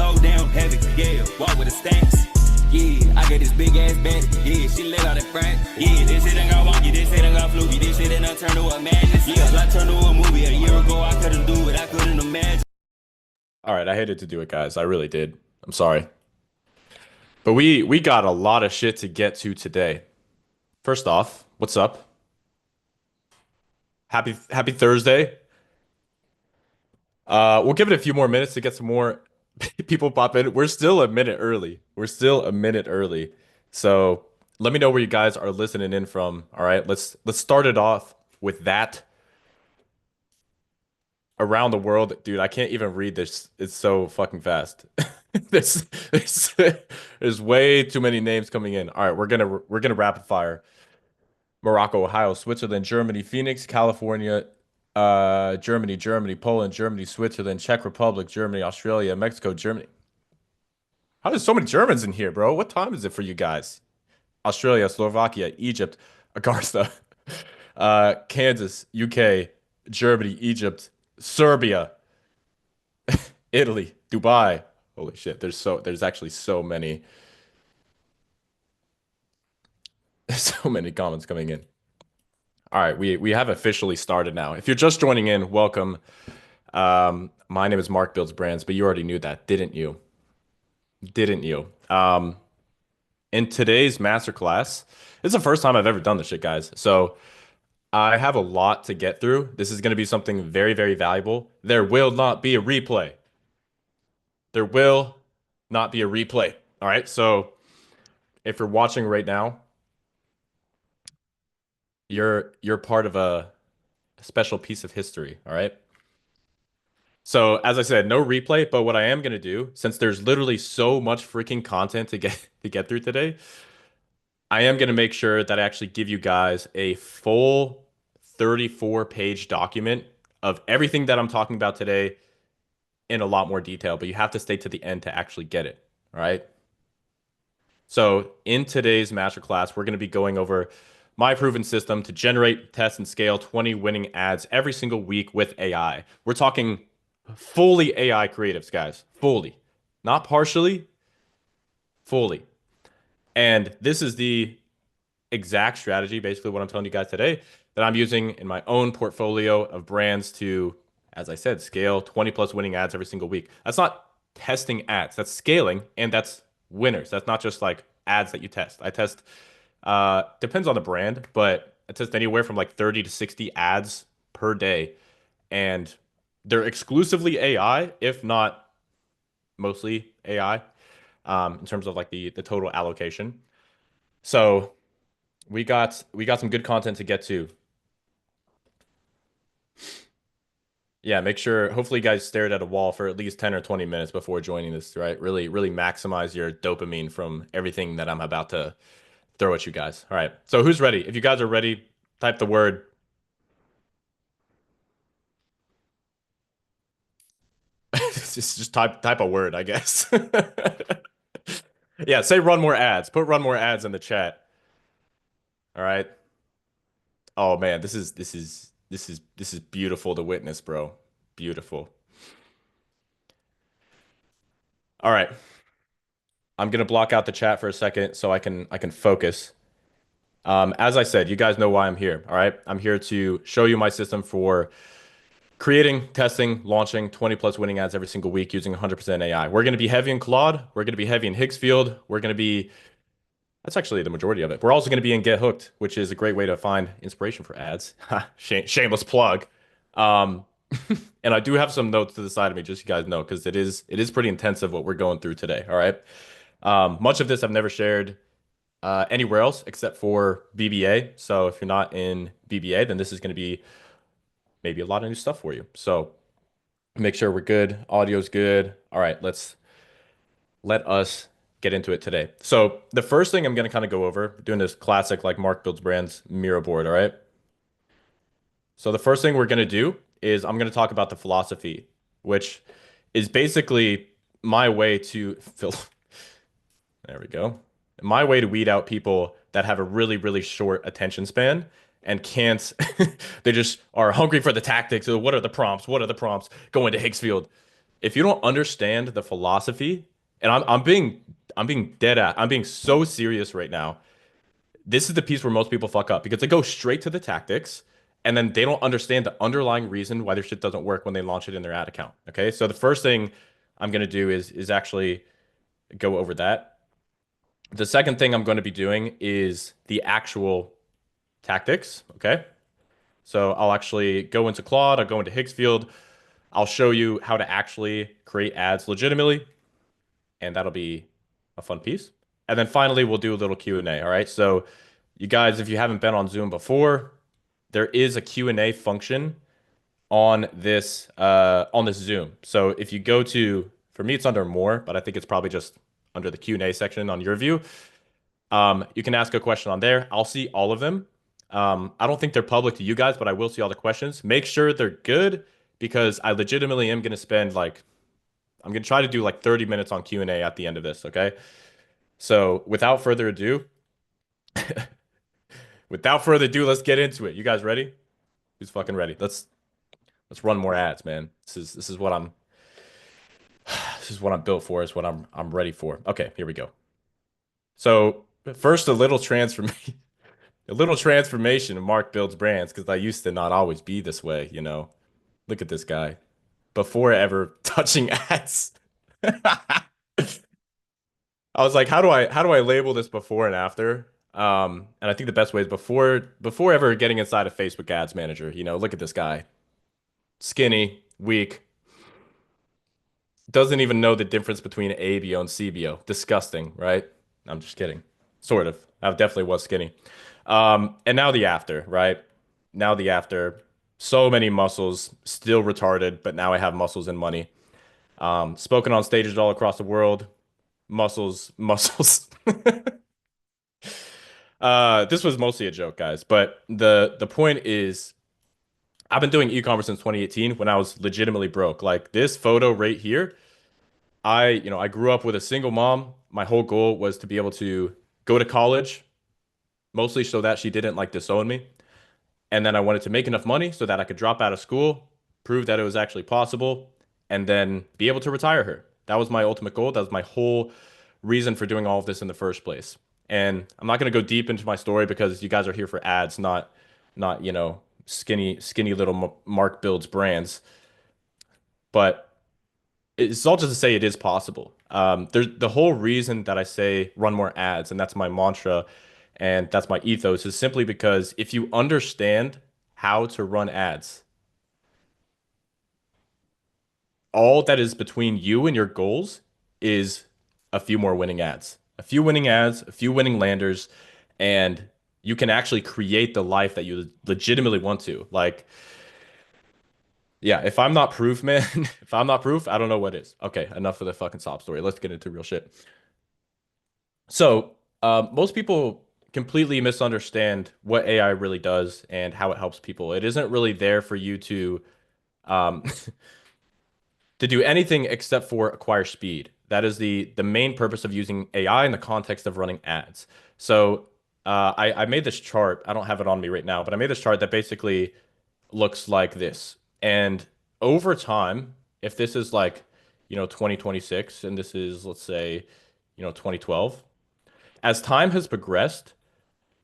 so damn heavy. Yeah, walk with the stacks. Yeah, I got this big ass back. Yeah, she let out the front. Yeah, this shit ain't got wonky, this shit ain't got fluky. This shit ain't turned to a madness. Yeah, I turned to a movie a year ago. I couldn't do it, I couldn't imagine. All right, I hated to do it, guys. I really did. I'm sorry. But we got a lot of shit to get to today. First off, what's up? Happy Thursday. We'll give it a few more minutes to get some more people pop in. We're still a minute early. We're still a minute early. So let me know where you guys are listening in from. All right, let's start it off with that. Around the world, dude, I can't even read this. It's so fucking fast. There's, there's there's way too many names coming in. All right, we're gonna rapid fire. Morocco, Ohio, Switzerland, Germany, Phoenix, California, Germany, Poland, Germany, Switzerland, Czech Republic, Germany, Australia, Mexico, Germany. How there's so many Germans in here, bro? What time is it for you guys? Australia, Slovakia, Egypt, Agartha, Kansas, UK, Germany, Egypt, Serbia, Italy, Dubai. Holy shit, there's actually so many there's so many comments coming in. All right, we have officially started now. If you're just joining in, welcome. My name is Mark Builds Brands, but you already knew that, didn't you? Didn't you? In today's masterclass, it's the first time I've ever done this shit, guys. So I have a lot to get through. This is going to be something very, very valuable. There will not be a replay. There will not be a replay. All right. So if you're watching right now, you're part of a special piece of history. All right. So as I said, no replay, but what I am gonna do, since there's literally so much freaking content to get through today, I am gonna make sure that I actually give you guys a full 34-page document of everything that I'm talking about today in a lot more detail, but you have to stay to the end to actually get it. All right. So in today's masterclass, we're going to be going over my proven system to generate, test, and scale 20 winning ads every single week with AI. We're talking fully AI creatives, guys. Fully. Not partially, fully. And this is the exact strategy, basically what I'm telling you guys today, that I'm using in my own portfolio of brands to, as I said, scale 20 plus winning ads every single week. That's not testing ads, that's scaling, and that's winners. That's not just like ads that you test. I test, depends on the brand, but I test anywhere from like 30 to 60 ads per day. And they're exclusively AI, if not mostly AI, in terms of like the total allocation. So we got some good content to get to. Yeah, make sure, hopefully you guys stared at a wall for at least 10 or 20 minutes before joining this, right? Really maximize your dopamine from everything that I'm about to throw at you guys. All right. So who's ready? If you guys are ready, type the word. Just type a word, I guess. Yeah, say run more ads. Put run more ads in the chat. All right. Oh man, this is beautiful to witness, bro. Beautiful. All right. I'm gonna block out the chat for a second so I can focus. As I said, you guys know why I'm here. All right. I'm here to show you my system for creating, testing, launching 20 plus winning ads every single week using 100% AI. We're going to be heavy in Claude. We're going to be heavy in Higgsfield. That's actually the majority of it. We're also going to be in Get Hooked, which is a great way to find inspiration for ads. Shameless plug. Um, and I do have some notes to the side of me, just so you guys know, because it is pretty intensive what we're going through today. All right. Much of this I've never shared anywhere else except for BBA. So if you're not in BBA, then this is going to be maybe a lot of new stuff for you. So make sure we're good. Audio's good. All right, let us get into it today. So the first thing I'm going to kind of go over, doing this classic like Mark Builds Brands mirror board, all right? So the first thing we're going to do is I'm going to talk about the philosophy, which is basically my way to fill. There we go. My way to weed out people that have a really short attention span and can't, they just are hungry for the tactics. So what are the prompts? What are the prompts? Go into Higgsfield. if you don't understand the philosophy, and I'm being dead at, I'm being so serious right now. This is the piece where most people fuck up because they go straight to the tactics and then they don't understand the underlying reason why their shit doesn't work when they launch it in their ad account. Okay. So the first thing I'm gonna do is actually go over that. The second thing I'm going to be doing is the actual tactics. Okay. So I'll actually go into Claude, I'll go into Higgsfield, I'll show you how to actually create ads legitimately, and that'll be a fun piece. And then finally, we'll do a little Q&A. All right. So you guys, if you haven't been on Zoom before, there is a Q&A function on this Zoom. So if you go to, for me, it's under more, but I think it's probably just under the Q&A section on your view. You can ask a question on there. I'll see all of them. I don't think they're public to you guys, but I will see all the questions. Make sure they're good because I legitimately am going to spend like, I'm going to try to do like 30 minutes on Q&A at the end of this, okay? So without further ado, let's get into it. You guys ready? Who's fucking ready? Let's run more ads, man. This is what I'm this is what I'm built for. It's what I'm ready for. Okay, here we go. So first, a little transformation, a little transformation of Mark Builds Brands because I used to not always be this way. You know, look at this guy before ever touching ads. I was like, how do I label this before and after? And I think the best way is before ever getting inside a Facebook Ads Manager. You know, look at this guy, skinny, weak, doesn't even know the difference between ABO and CBO. Disgusting, right? I'm just kidding. Sort of. I definitely was skinny. And now the after, right? Now the after. So many muscles, still retarded, but now I have muscles and money. Spoken on stages all across the world. Muscles, muscles. This was mostly a joke, guys. But the point is, I've been doing e-commerce since 2018 when I was legitimately broke. Like this photo right here, I grew up with a single mom. My whole goal was to be able to go to college, mostly so that she didn't like disown me. And then I wanted to make enough money so that I could drop out of school, prove that it was actually possible, and then be able to retire her. That was my ultimate goal. That was my whole reason for doing all of this in the first place. And I'm not going to go deep into my story because you guys are here for ads, not, skinny little Mark Builds Brands. But it's all just to say it is possible. There's the whole reason that I say run more ads, and that's my mantra, and that's my ethos, is simply because if you understand how to run ads, all that is between you and your goals is a few more winning ads, a few winning ads, a few winning landers, and you can actually create the life that you legitimately want to. Like, yeah, if I'm not proof, man, if I'm not proof, I don't know what is. Okay, enough of the fucking sob story. Let's get into real shit. So, most people completely misunderstand what AI really does and how it helps people. It isn't really there for you um, to do anything except for acquire speed. That is the main purpose of using AI in the context of running ads. So, I made this chart. I don't have it on me right now, but I made this chart that basically looks like this. And over time, if this is like, 2026 and this is, let's say, 2012, as time has progressed,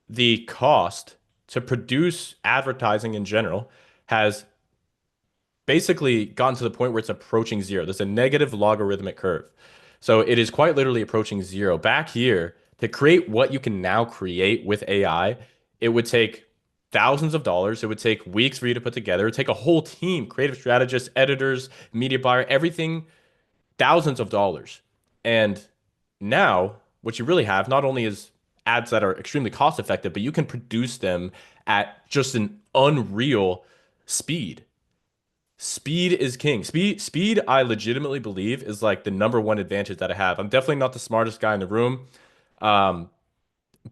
the cost to produce advertising in general has basically gotten to the point where it's approaching zero. There's a negative logarithmic curve. So it is quite literally approaching zero. Back here, to create what you can now create with AI, it would take thousands of dollars. It would take weeks for you to put together. It would take a whole team, creative strategists, editors, media buyer, everything, thousands of dollars. And now what you really have not only is ads that are extremely cost effective, but you can produce them at just an unreal speed. Speed is king. Speed, I legitimately believe is like the number one advantage that I have. I'm definitely not the smartest guy in the room. Um,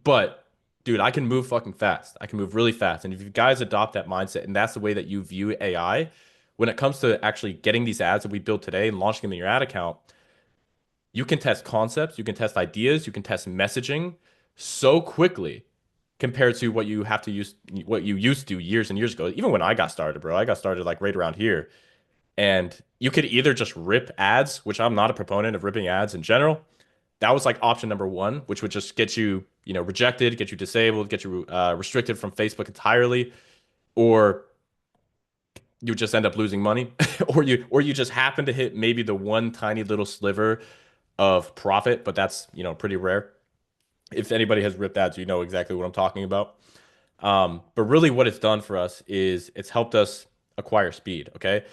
but dude, I can move fucking fast. I can move really fast. And if you guys adopt that mindset and that's the way that you view AI, when it comes to actually getting these ads that we built today and launching them in your ad account, you can test concepts, you can test ideas, you can test messaging so quickly compared to what you used to years and years ago. Even when I got started, bro, I got started like right around here. And you could either just rip ads, which I'm not a proponent of ripping ads in general. That was like option number one, which would just get you, rejected, get you disabled, get you restricted from Facebook entirely, or you just end up losing money, or you just happen to hit maybe the one tiny little sliver of profit, but that's, pretty rare. If anybody has ripped ads, you know exactly what I'm talking about. But really, what it's done for us is it's helped us acquire speed. Okay.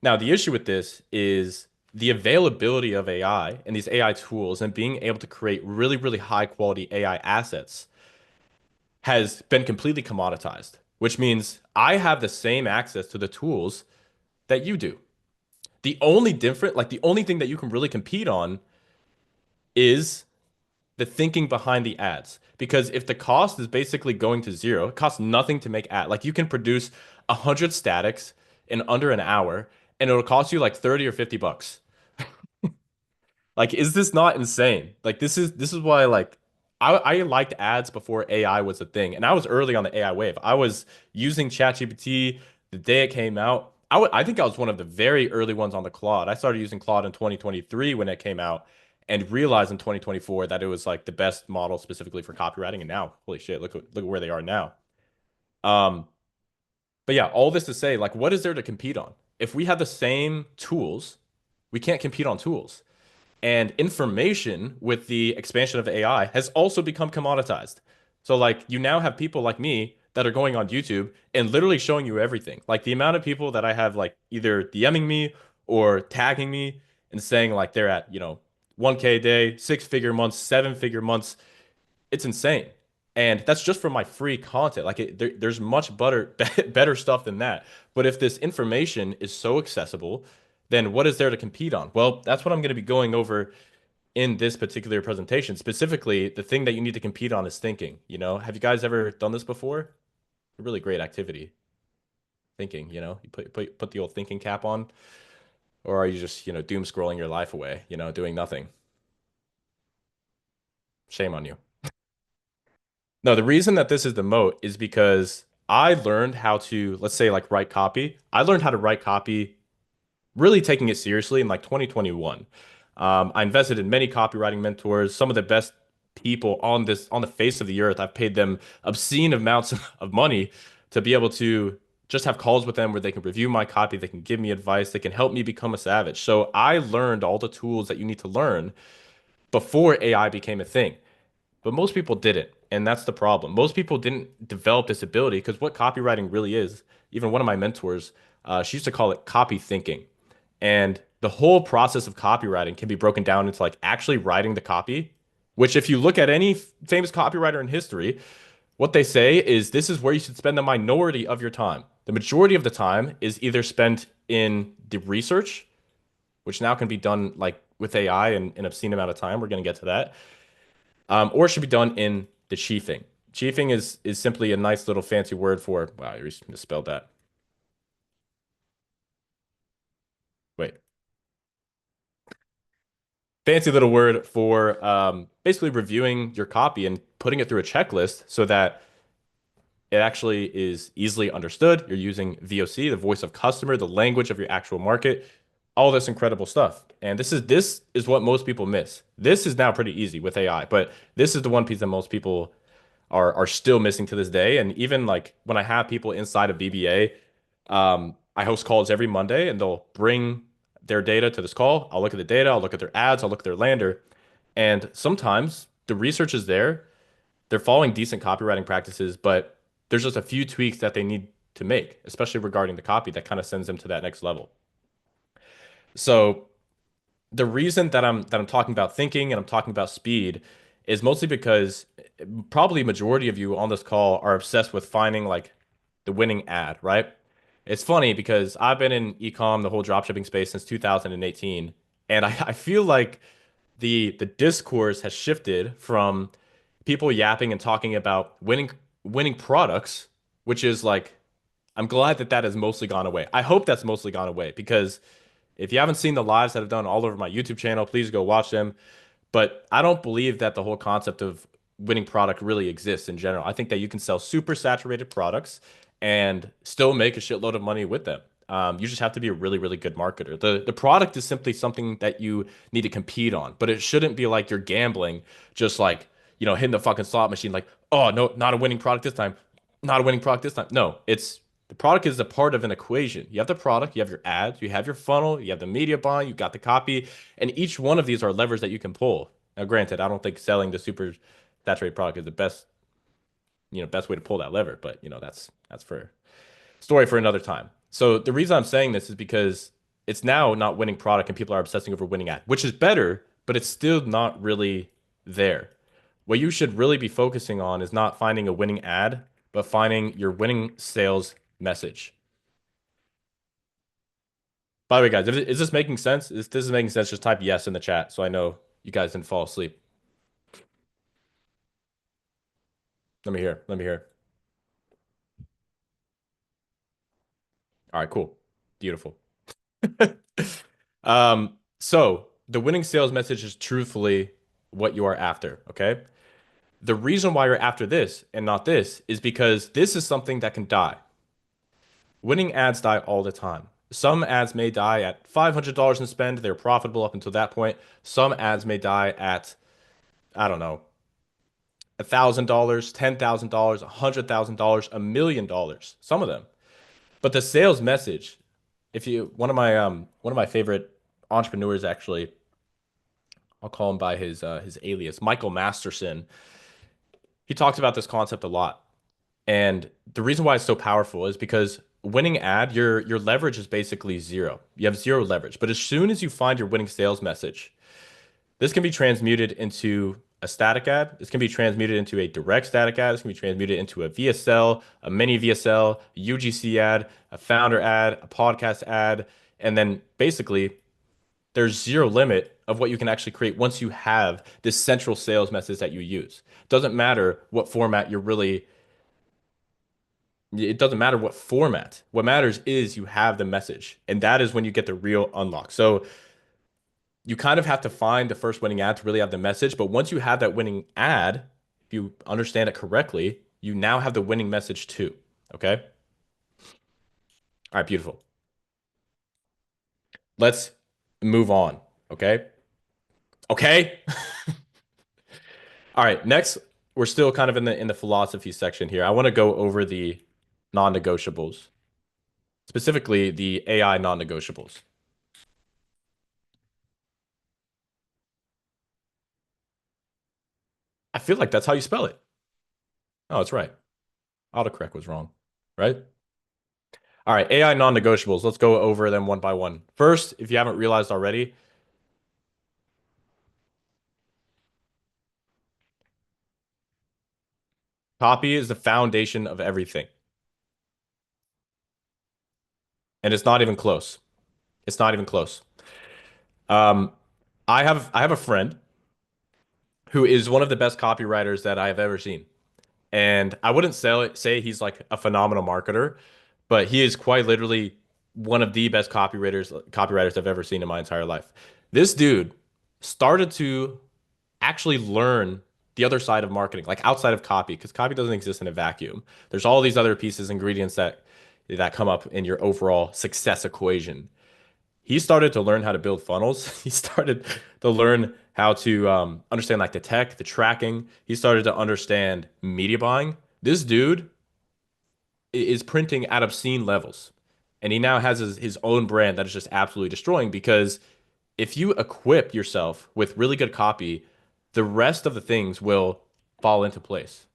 Now, the issue with this is the availability of AI and these AI tools and being able to create really, really high quality AI assets has been completely commoditized, which means I have the same access to the tools that you do. The only thing that you can really compete on is the thinking behind the ads. Because if the cost is basically going to zero, it costs nothing to make ad. Like you can produce 100 statics in under an hour and it'll cost you like 30 or $50. Like, is this not insane? Like this is why like I liked ads before AI was a thing. And I was early on the AI wave. I was using ChatGPT the day it came out. I think I was one of the very early ones on the Claude. I started using Claude in 2023 when it came out and realized in 2024 that it was like the best model specifically for copywriting. And now, holy shit, look at where they are now. Um, but yeah, all this to say, like, what is there to compete on? If we have the same tools, we can't compete on tools. And information with the expansion of AI has also become commoditized. So like you now have people like me that are going on YouTube and literally showing you everything. Like the amount of people that I have like either DMing me or tagging me and saying like they're at, 1K a day, six-figure months, seven-figure months. It's insane. And that's just for my free content. Like there's much better stuff than that. But if this information is so accessible, then what is there to compete on? Well, that's what I'm going to be going over in this particular presentation. Specifically, the thing that you need to compete on is thinking. Have you guys ever done this before? A really great activity. Thinking, you put the old thinking cap on, or are you just, doom scrolling your life away, doing nothing? Shame on you. No, the reason that this is the moat is because I learned how to, let's say, like write copy. I learned how to write copy really taking it seriously in like 2021. I invested in many copywriting mentors, some of the best people on the face of the earth. I've paid them obscene amounts of money to be able to just have calls with them where they can review my copy, they can give me advice, they can help me become a savage. So I learned all the tools that you need to learn before AI became a thing. But most people didn't. And that's the problem. Most people didn't develop this ability because what copywriting really is, even one of my mentors, she used to call it copy thinking. And the whole process of copywriting can be broken down into like actually writing the copy, which if you look at any famous copywriter in history, what they say is this is where you should spend the minority of your time. The majority of the time is either spent in the research, which now can be done like with AI in an obscene amount of time. We're going to get to that. Or it should be done in the chiefing. Chiefing is simply a nice little fancy word for, wow, I misspelled that. Wait. Fancy little word for basically reviewing your copy and putting it through a checklist so that it actually is easily understood. You're using VOC, the voice of customer, the language of your actual market, all this incredible stuff. And this is what most people miss. This is now pretty easy with AI, but this is the one piece that most people are still missing to this day. And even like when I have people inside of BBA, I host calls every Monday and they'll bring their data to this call. I'll look at the data, I'll look at their ads, I'll look at their lander. And sometimes the research is there. They're following decent copywriting practices, but there's just a few tweaks that they need to make, especially regarding the copy that kind of sends them to that next level. So the reason that I'm talking about thinking and I'm talking about speed is mostly because probably majority of you on this call are obsessed with finding like the winning ad, right? It's funny because I've been in ecom, the whole dropshipping space since 2018, and I feel like the discourse has shifted from people yapping and talking about winning products, which is like I'm glad that that has mostly gone away. I hope that's mostly gone away because if you haven't seen the lives that I've done all over my YouTube channel, please go watch them. But I don't believe that the whole concept of winning product really exists in general. I think that you can sell super saturated products and still make a shitload of money with them. You just have to be a really, really good marketer. The product is simply something that you need to compete on, but it shouldn't be like you're gambling, just like, hitting the fucking slot machine, like, oh no, not a winning product this time, not a winning product this time. No, it's the product is a part of an equation. You have the product, you have your ads, you have your funnel, you have the media buying, you got the copy, and each one of these are levers that you can pull. Now, granted, I don't think selling the super saturated product is the best way to pull that lever, but that's for story for another time. So the reason I'm saying this is because it's now not winning product and people are obsessing over winning ad, which is better, but it's still not really there. What you should really be focusing on is not finding a winning ad, but finding your winning sales message. By the way, guys, is this making sense? If this is making sense, just type yes in the chat so I know you guys didn't fall asleep. Let me hear. Let me hear. All right, cool. Beautiful. So the winning sales message is truthfully what you are after, okay? The reason why you're after this and not this is because this is something that can die. Winning ads die all the time. Some ads may die at $500 in spend. They're profitable up until that point. Some ads may die at, I don't know, $1,000, $10,000, $100,000, $1 million. Some of them. But the sales message, if you one of my favorite entrepreneurs actually, I'll call him by his alias, Michael Masterson. He talks about this concept a lot. And the reason why it's so powerful is because winning ad, your leverage is basically zero. You have zero leverage. But as soon as you find your winning sales message, this can be transmuted into a static ad. This can be transmuted into a direct static ad. This can be transmuted into a VSL, a mini VSL, a UGC ad, a founder ad, a podcast ad. And then basically, there's zero limit of what you can actually create once you have this central sales message that you use. Doesn't matter what format you're really, it doesn't matter what format. What matters is you have the message. And that is when you get the real unlock. So you kind of have to find the first winning ad to really have the message. But once you have that winning ad, if you understand it correctly, you now have the winning message too. Okay. All right, beautiful. Let's move on. Okay. Okay. All right, next, we're still kind of in the philosophy section here. I want to go over the non-negotiables, specifically the AI non-negotiables. I feel like that's how you spell it. Oh, that's right. Autocorrect was wrong, right? All right, AI non-negotiables. Let's go over them one by one. First, if you haven't realized already, copy is the foundation of everything. And it's not even close. It's not even close. Um, I have a friend who is one of the best copywriters that I have ever seen. And I wouldn't say he's like a phenomenal marketer, but he is quite literally one of the best copywriters I've ever seen in my entire life. This dude started to actually learn the other side of marketing, like outside of copy, because copy doesn't exist in a vacuum. There's all these other pieces, ingredients that come up in your overall success equation. He started to learn how to build funnels. He started to learn how to understand like the tech, the tracking. He started to understand media buying. This dude is printing at obscene levels. And he now has his own brand that is just absolutely destroying because if you equip yourself with really good copy, the rest of the things will fall into place.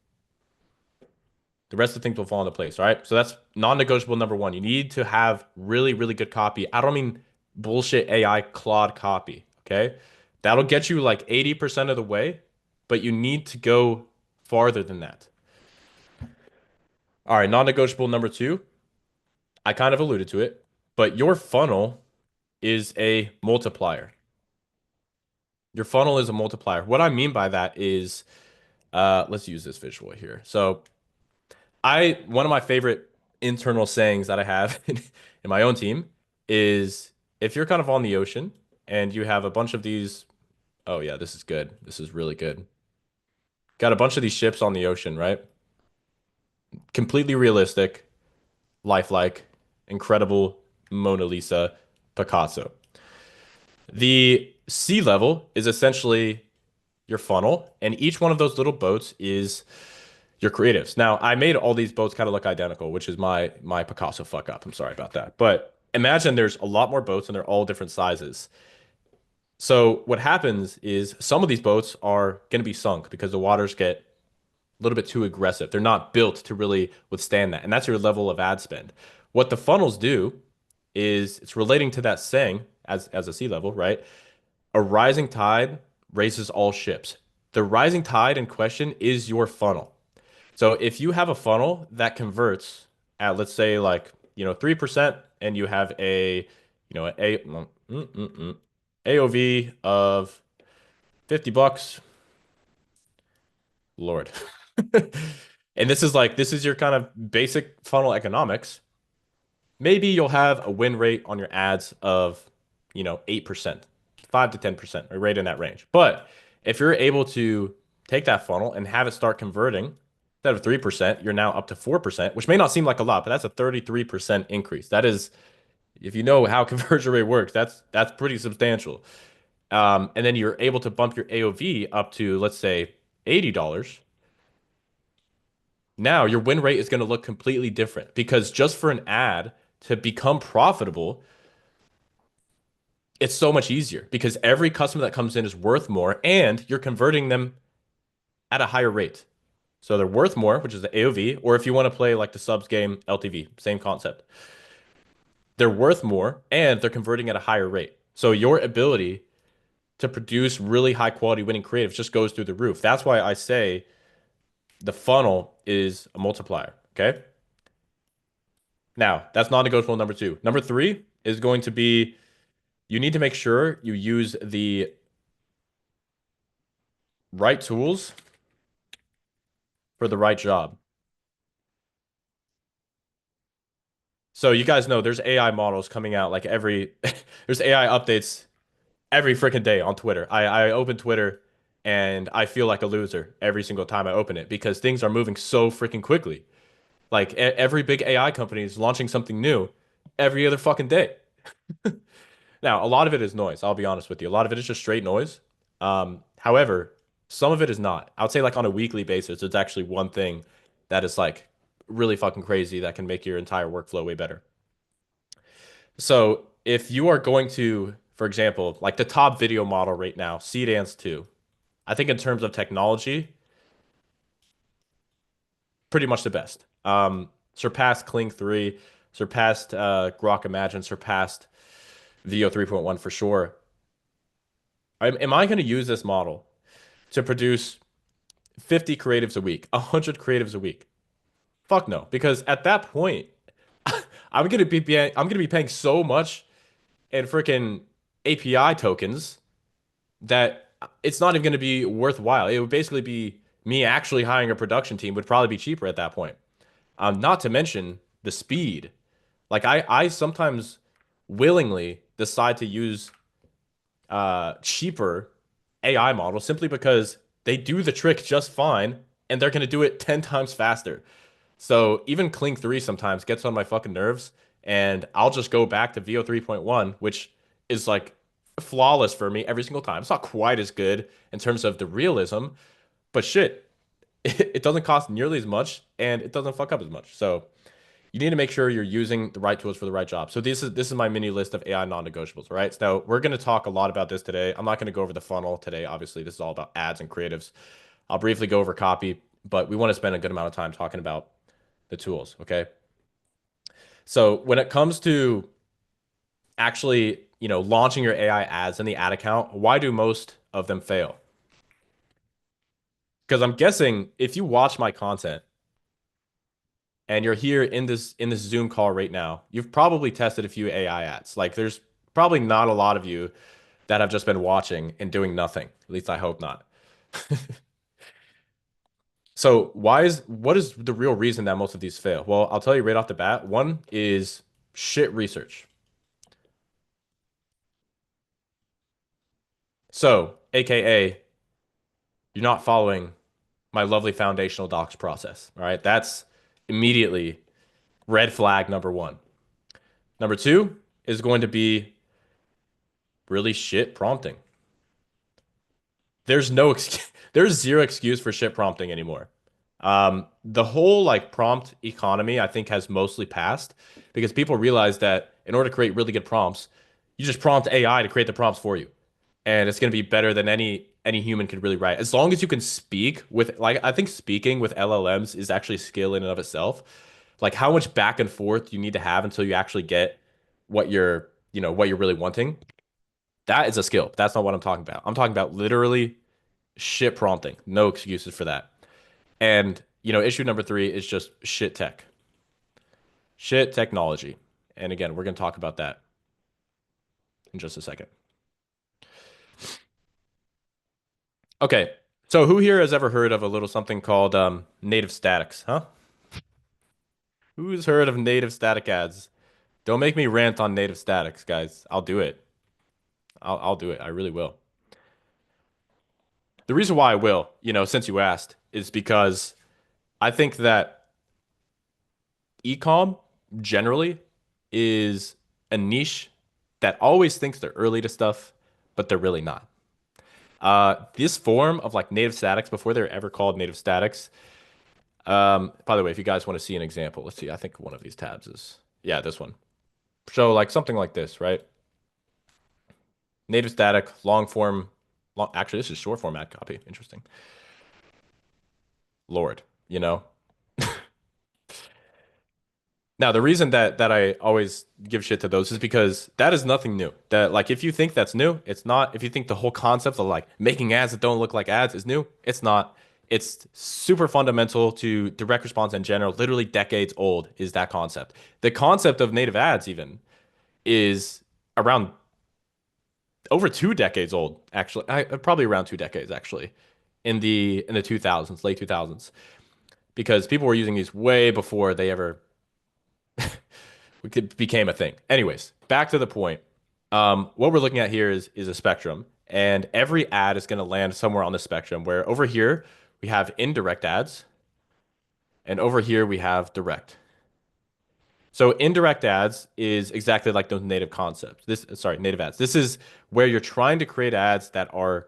The rest of the things will fall into place. All right. So that's non-negotiable number one. You need to have really, really good copy. I don't mean bullshit AI Claude copy. Okay. That'll get you like 80% of the way, but you need to go farther than that. All right. Non-negotiable number two. I kind of alluded to it, but your funnel is a multiplier. Your funnel is a multiplier. What I mean by that is, let's use this visual here. So one of my favorite internal sayings that I have in my own team is if you're kind of on the ocean and you have a bunch of these, oh yeah, this is good. This is really good. Got a bunch of these ships on the ocean, right? Completely realistic, lifelike, incredible Mona Lisa, Picasso. The sea level is essentially your funnel, and each one of those little boats is your creatives. Now, I made all these boats kind of look identical, which is my Picasso fuck up. I'm sorry about that. But imagine there's a lot more boats and they're all different sizes. So what happens is some of these boats are going to be sunk because the waters get a little bit too aggressive. They're not built to really withstand that. And that's your level of ad spend. What the funnels do is it's relating to that saying as a sea level, right? A rising tide raises all ships. The rising tide in question is your funnel. So if you have a funnel that converts at, let's say, like, 3%, and you have AOV of $50, Lord. And this is your kind of basic funnel economics. Maybe you'll have a win rate on your ads of, 8%, 5 to 10%, right in that range. But if you're able to take that funnel and have it start converting, instead of 3%, you're now up to 4%, which may not seem like a lot, but that's a 33% increase. That is, if you know how conversion rate works, that's pretty substantial. And then you're able to bump your AOV up to, let's say, $80. Now your win rate is going to look completely different because just for an ad to become profitable, it's so much easier because every customer that comes in is worth more and you're converting them at a higher rate. So they're worth more, which is the AOV, or if you want to play like the subs game, LTV, same concept. They're worth more and they're converting at a higher rate. So your ability to produce really high quality winning creatives just goes through the roof. That's why I say the funnel is a multiplier. Okay. Now, that's non-negotiable number two. Number three is going to be you need to make sure you use the right tools for the right job. So you guys know there's AI models coming out like there's AI updates every freaking day on Twitter. I open Twitter and I feel like a loser every single time I open it because things are moving so freaking quickly. Like every big AI company is launching something new every other fucking day. Now, a lot of it is noise. I'll be honest with you. A lot of it is just straight noise. However, some of it is not. I would say like on a weekly basis, it's actually one thing that is like really fucking crazy that can make your entire workflow way better. So if you are going to, for example, like the top video model right now, Seedance 2, I think in terms of technology, pretty much the best. Surpassed Kling 3, surpassed Grok Imagine, surpassed Veo 3.1 for sure. Am I going to use this model to produce 50 creatives a week, 100 creatives a week? Fuck no, because at that point, I'm gonna be paying so much in freaking API tokens that it's not even going to be worthwhile. It would basically be me actually hiring a production team would probably be cheaper at that point. Not to mention the speed. Like I sometimes willingly decide to use cheaper AI models simply because they do the trick just fine and they're going to do it 10 times faster. So even Kling 3 sometimes gets on my fucking nerves, and I'll just go back to Veo 3.1, which is like flawless for me every single time. It's not quite as good in terms of the realism, but shit, it doesn't cost nearly as much and it doesn't fuck up as much. So you need to make sure you're using the right tools for the right job. So this is my mini list of AI non-negotiables, all right? So we're going to talk a lot about this today. I'm not going to go over the funnel today. Obviously, this is all about ads and creatives. I'll briefly go over copy, but we want to spend a good amount of time talking about the tools, okay? So when it comes to actually, launching your AI ads in the ad account, why do most of them fail? Because I'm guessing if you watch my content and you're here in this Zoom call right now, you've probably tested a few AI ads. Like there's probably not a lot of you that have just been watching and doing nothing. At least I hope not. So what is the real reason that most of these fail? Well, I'll tell you right off the bat. One is shit research. So, AKA, you're not following my lovely foundational docs process. All right. That's immediately red flag number one. Number two, is going to be really shit prompting. There's no excuse, there's zero excuse for shit prompting anymore. The whole like prompt economy, I think, has mostly passed because people realize that in order to create really good prompts, you just prompt AI to create the prompts for you, and it's going to be better than any human could really write. As long as you can speak with, like, I think speaking with LLMs is actually a skill in and of itself. Like how much back and forth you need to have until you actually get what what you're really wanting. That is a skill. That's not what I'm talking about. I'm talking about literally shit prompting. No excuses for that. And, issue number three is just shit tech, shit technology. And again, we're going to talk about that in just a second. Okay. So who here has ever heard of a little something called native statics, huh? Who's heard of native static ads? Don't make me rant on native statics, guys. I'll do it. I'll do it. I really will. The reason why I will, since you asked, is because I think that ecom generally is a niche that always thinks they're early to stuff, but they're really not. This form of like native statics before they're ever called native statics. By the way, if you guys want to see an example, let's see. I think one of these tabs is, yeah, this one. So like something like this, right? Native static, long form. Actually, this is short form ad copy. Interesting. Lord, you know. Now, the reason that I always give shit to those is because that is nothing new. That like if you think that's new, it's not. If you think the whole concept of like making ads that don't look like ads is new, it's not. It's super fundamental to direct response in general, literally decades old is that concept. The concept of native ads even is around over 2 decades old, actually. Probably around 2 decades actually in the 2000s, late 2000s, because people were using these way before they ever it became a thing. Anyways, back to the point. What we're looking at here is a spectrum, and every ad is going to land somewhere on the spectrum. Where over here we have indirect ads, and over here we have direct. So indirect ads is exactly like those native concepts. Native ads. This is where you're trying to create ads that are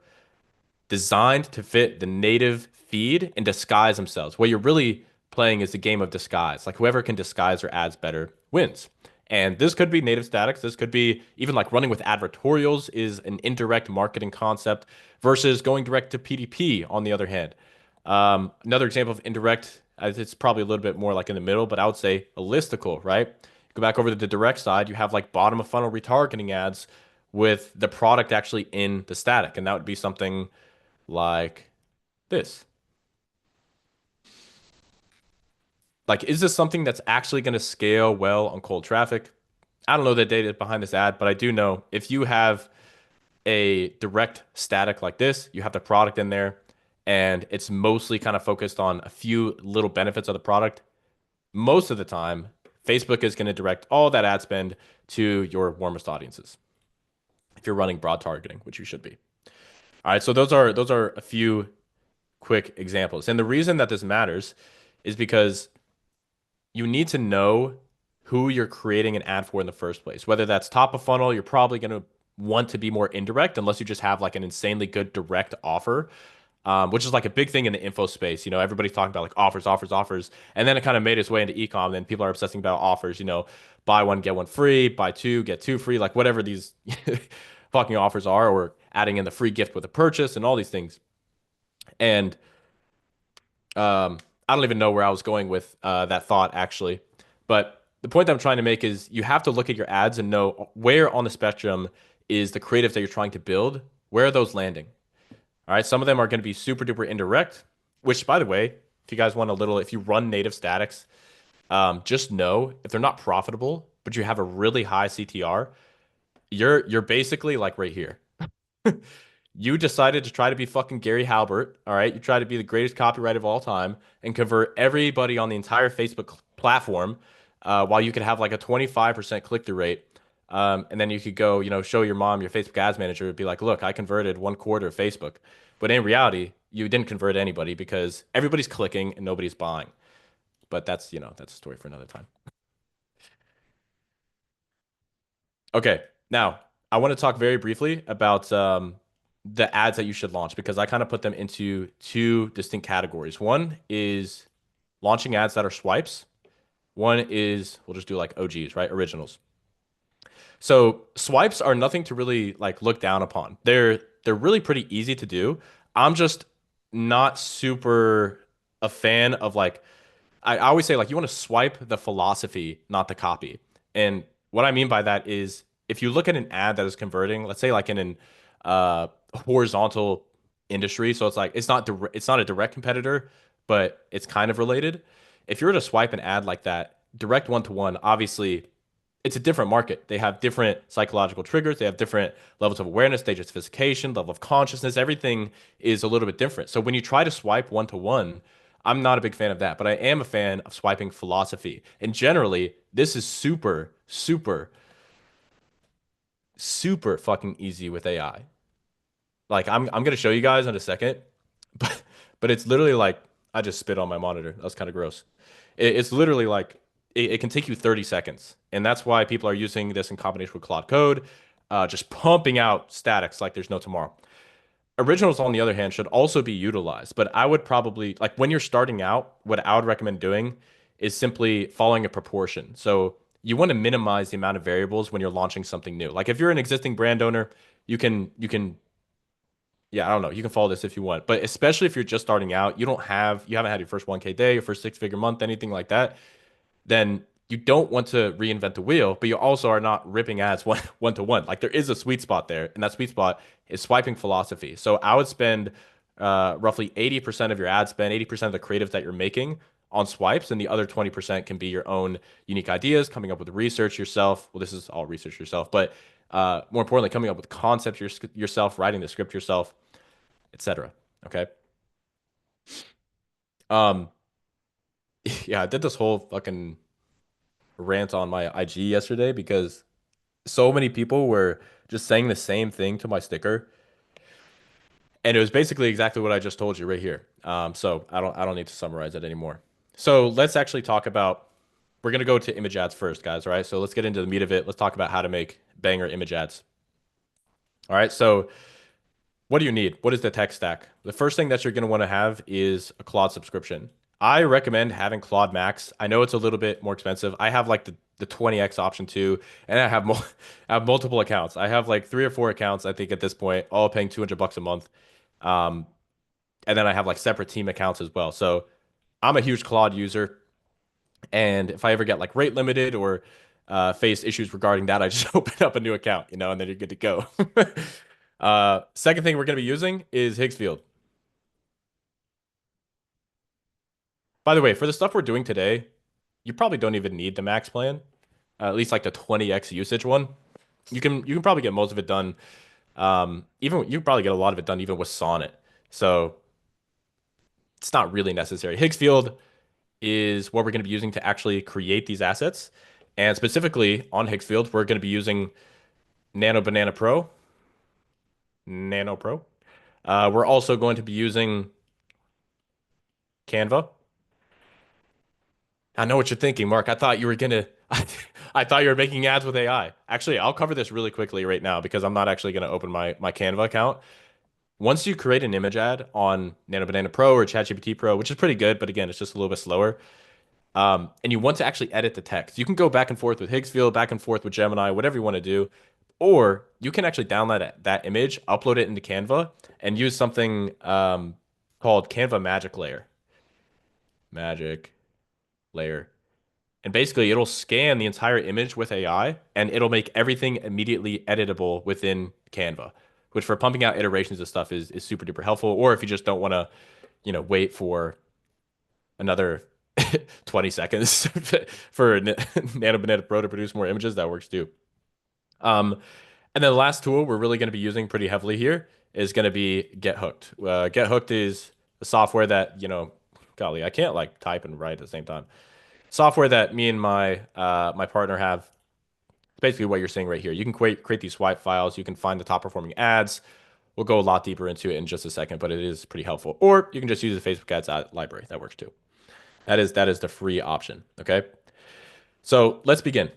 designed to fit the native feed and disguise themselves. What you're really playing is the game of disguise. Like whoever can disguise their ads better wins. And this could be native statics. This could be even like running with advertorials is an indirect marketing concept versus going direct to PDP on the other hand. Another example of indirect, it's probably a little bit more like in the middle, but I would say a listicle, right? Go back over to the direct side, you have like bottom of funnel retargeting ads with the product actually in the static. And that would be something like this. Like, is this something that's actually going to scale well on cold traffic? I don't know the data behind this ad, but I do know if you have a direct static like this, you have the product in there, and it's mostly kind of focused on a few little benefits of the product. Most of the time, Facebook is going to direct all that ad spend to your warmest audiences if you're running broad targeting, which you should be. All right, so those are a few quick examples. And the reason that this matters is because you need to know who you're creating an ad for in the first place. Whether that's top of funnel, you're probably going to want to be more indirect unless you just have like an insanely good direct offer, which is like a big thing in the info space. Everybody's talking about like offers, offers, offers. And then it kind of made its way into ecom. And people are obsessing about offers, buy one, get one free, buy two, get two free, like whatever these fucking offers are, or adding in the free gift with a purchase and all these things. And I don't even know where I was going with that thought actually. But the point that I'm trying to make is you have to look at your ads and know where on the spectrum is the creative that you're trying to build. Where are those landing? All right. Some of them are going to be super duper indirect, which by the way, if you guys want if you run native statics, just know if they're not profitable, but you have a really high CTR, you're basically like right here. You decided to try to be fucking Gary Halbert, all right? You try to be the greatest copywriter of all time and convert everybody on the entire Facebook platform, while you could have like a 25% click-through rate. And then you could go, show your mom your Facebook ads manager and be like, look, I converted 1/4 of Facebook. But in reality, you didn't convert anybody because everybody's clicking and nobody's buying. But that's a story for another time. Okay, now I want to talk very briefly about the ads that you should launch because I kind of put them into two distinct categories. One is launching ads that are swipes. One is we'll just do like OGs, right? Originals. So swipes are nothing to really like look down upon. They're really pretty easy to do. I'm just not super a fan of like I always say like you want to swipe the philosophy, not the copy. And what I mean by that is if you look at an ad that is converting, let's say like in an horizontal industry, so it's like it's not a direct competitor, but it's kind of related. If you were to swipe an ad like that, direct one to one, obviously it's a different market. They have different psychological triggers. They have different levels of awareness, stage of sophistication, level of consciousness. Everything is a little bit different. So when you try to swipe one to one, I'm not a big fan of that, but I am a fan of swiping philosophy. And generally, this is super, super, super fucking easy with AI. Like I'm gonna show you guys in a second, but it's literally like I just spit on my monitor. That was kind of gross. It's literally like it can take you 30 seconds, and that's why people are using this in combination with Claude Code, just pumping out statics like there's no tomorrow. Originals, on the other hand, should also be utilized, but I would probably like when you're starting out, what I would recommend doing is simply following a proportion. So you want to minimize the amount of variables when you're launching something new. Like if you're an existing brand owner, you can yeah, I don't know. You can follow this if you want, but especially if you're just starting out, you haven't had your first 1K day, your first six-figure month, anything like that, then you don't want to reinvent the wheel, but you also are not ripping ads one to one. Like there is a sweet spot there, and that sweet spot is swiping philosophy. So I would spend roughly 80% of your ad spend, 80% of the creative that you're making on swipes, and the other 20% can be your own unique ideas, coming up with research yourself. Well, this is all research yourself, but more importantly, coming up with concepts yourself, writing the script yourself, etc. Okay. Um, yeah, I did this whole fucking rant on my IG yesterday because so many people were just saying the same thing to my sticker, and it was basically exactly what I just told you right here. So I don't need to summarize it anymore. So let's actually talk about. We're gonna go to image ads first, guys. All right. So let's get into the meat of it. Let's talk about how to make banger image ads. All right. So what do you need? What is the tech stack? The first thing that you're going to want to have is a Claude subscription. I recommend having Claude Max. I know it's a little bit more expensive. I have like the 20x option too, and I have I have multiple accounts. I have like three or four accounts, I think, at this point, all paying 200 bucks a month. Um, and then I have like separate team accounts as well. So I'm a huge Claude user, and if I ever get like rate limited or face issues regarding that, I just open up a new account, and then you're good to go. Second thing we're going to be using is Higgsfield. By the way, for the stuff we're doing today, you probably don't even need the max plan, at least like the 20x usage one. You can probably get most of it done. Even you can probably get a lot of it done even with Sonnet. So it's not really necessary. Higgsfield is what we're going to be using to actually create these assets. And specifically on Higgsfield, we're going to be using Nano Banana Pro, Nano Pro. We're also going to be using Canva. I know what you're thinking, Mark. I thought you were gonna. I thought you were making ads with AI. Actually, I'll cover this really quickly right now because I'm not actually gonna open my Canva account. Once you create an image ad on Nano Banana Pro or ChatGPT Pro, which is pretty good, but again, it's just a little bit slower. And you want to actually edit the text, you can go back and forth with Higgsfield, back and forth with Gemini, whatever you want to do, or you can actually download that image, upload it into Canva, and use something called Canva Magic Layer. Magic Layer. And basically, it'll scan the entire image with AI and it'll make everything immediately editable within Canva, which for pumping out iterations of stuff is super duper helpful. Or if you just don't want to, wait for another 20 seconds for Nano Banana Pro to produce more images, that works too. Um, and then the last tool we're really going to be using pretty heavily here is going to be GetHooked. GetHooked is a software that, golly, I can't like type and write at the same time. Software that me and my partner have. It's basically what you're seeing right here. You can create these swipe files. You can find the top performing ads. We'll go a lot deeper into it in just a second, but it is pretty helpful. Or you can just use the Facebook ads library. That works too. That is the free option. Okay. So let's begin.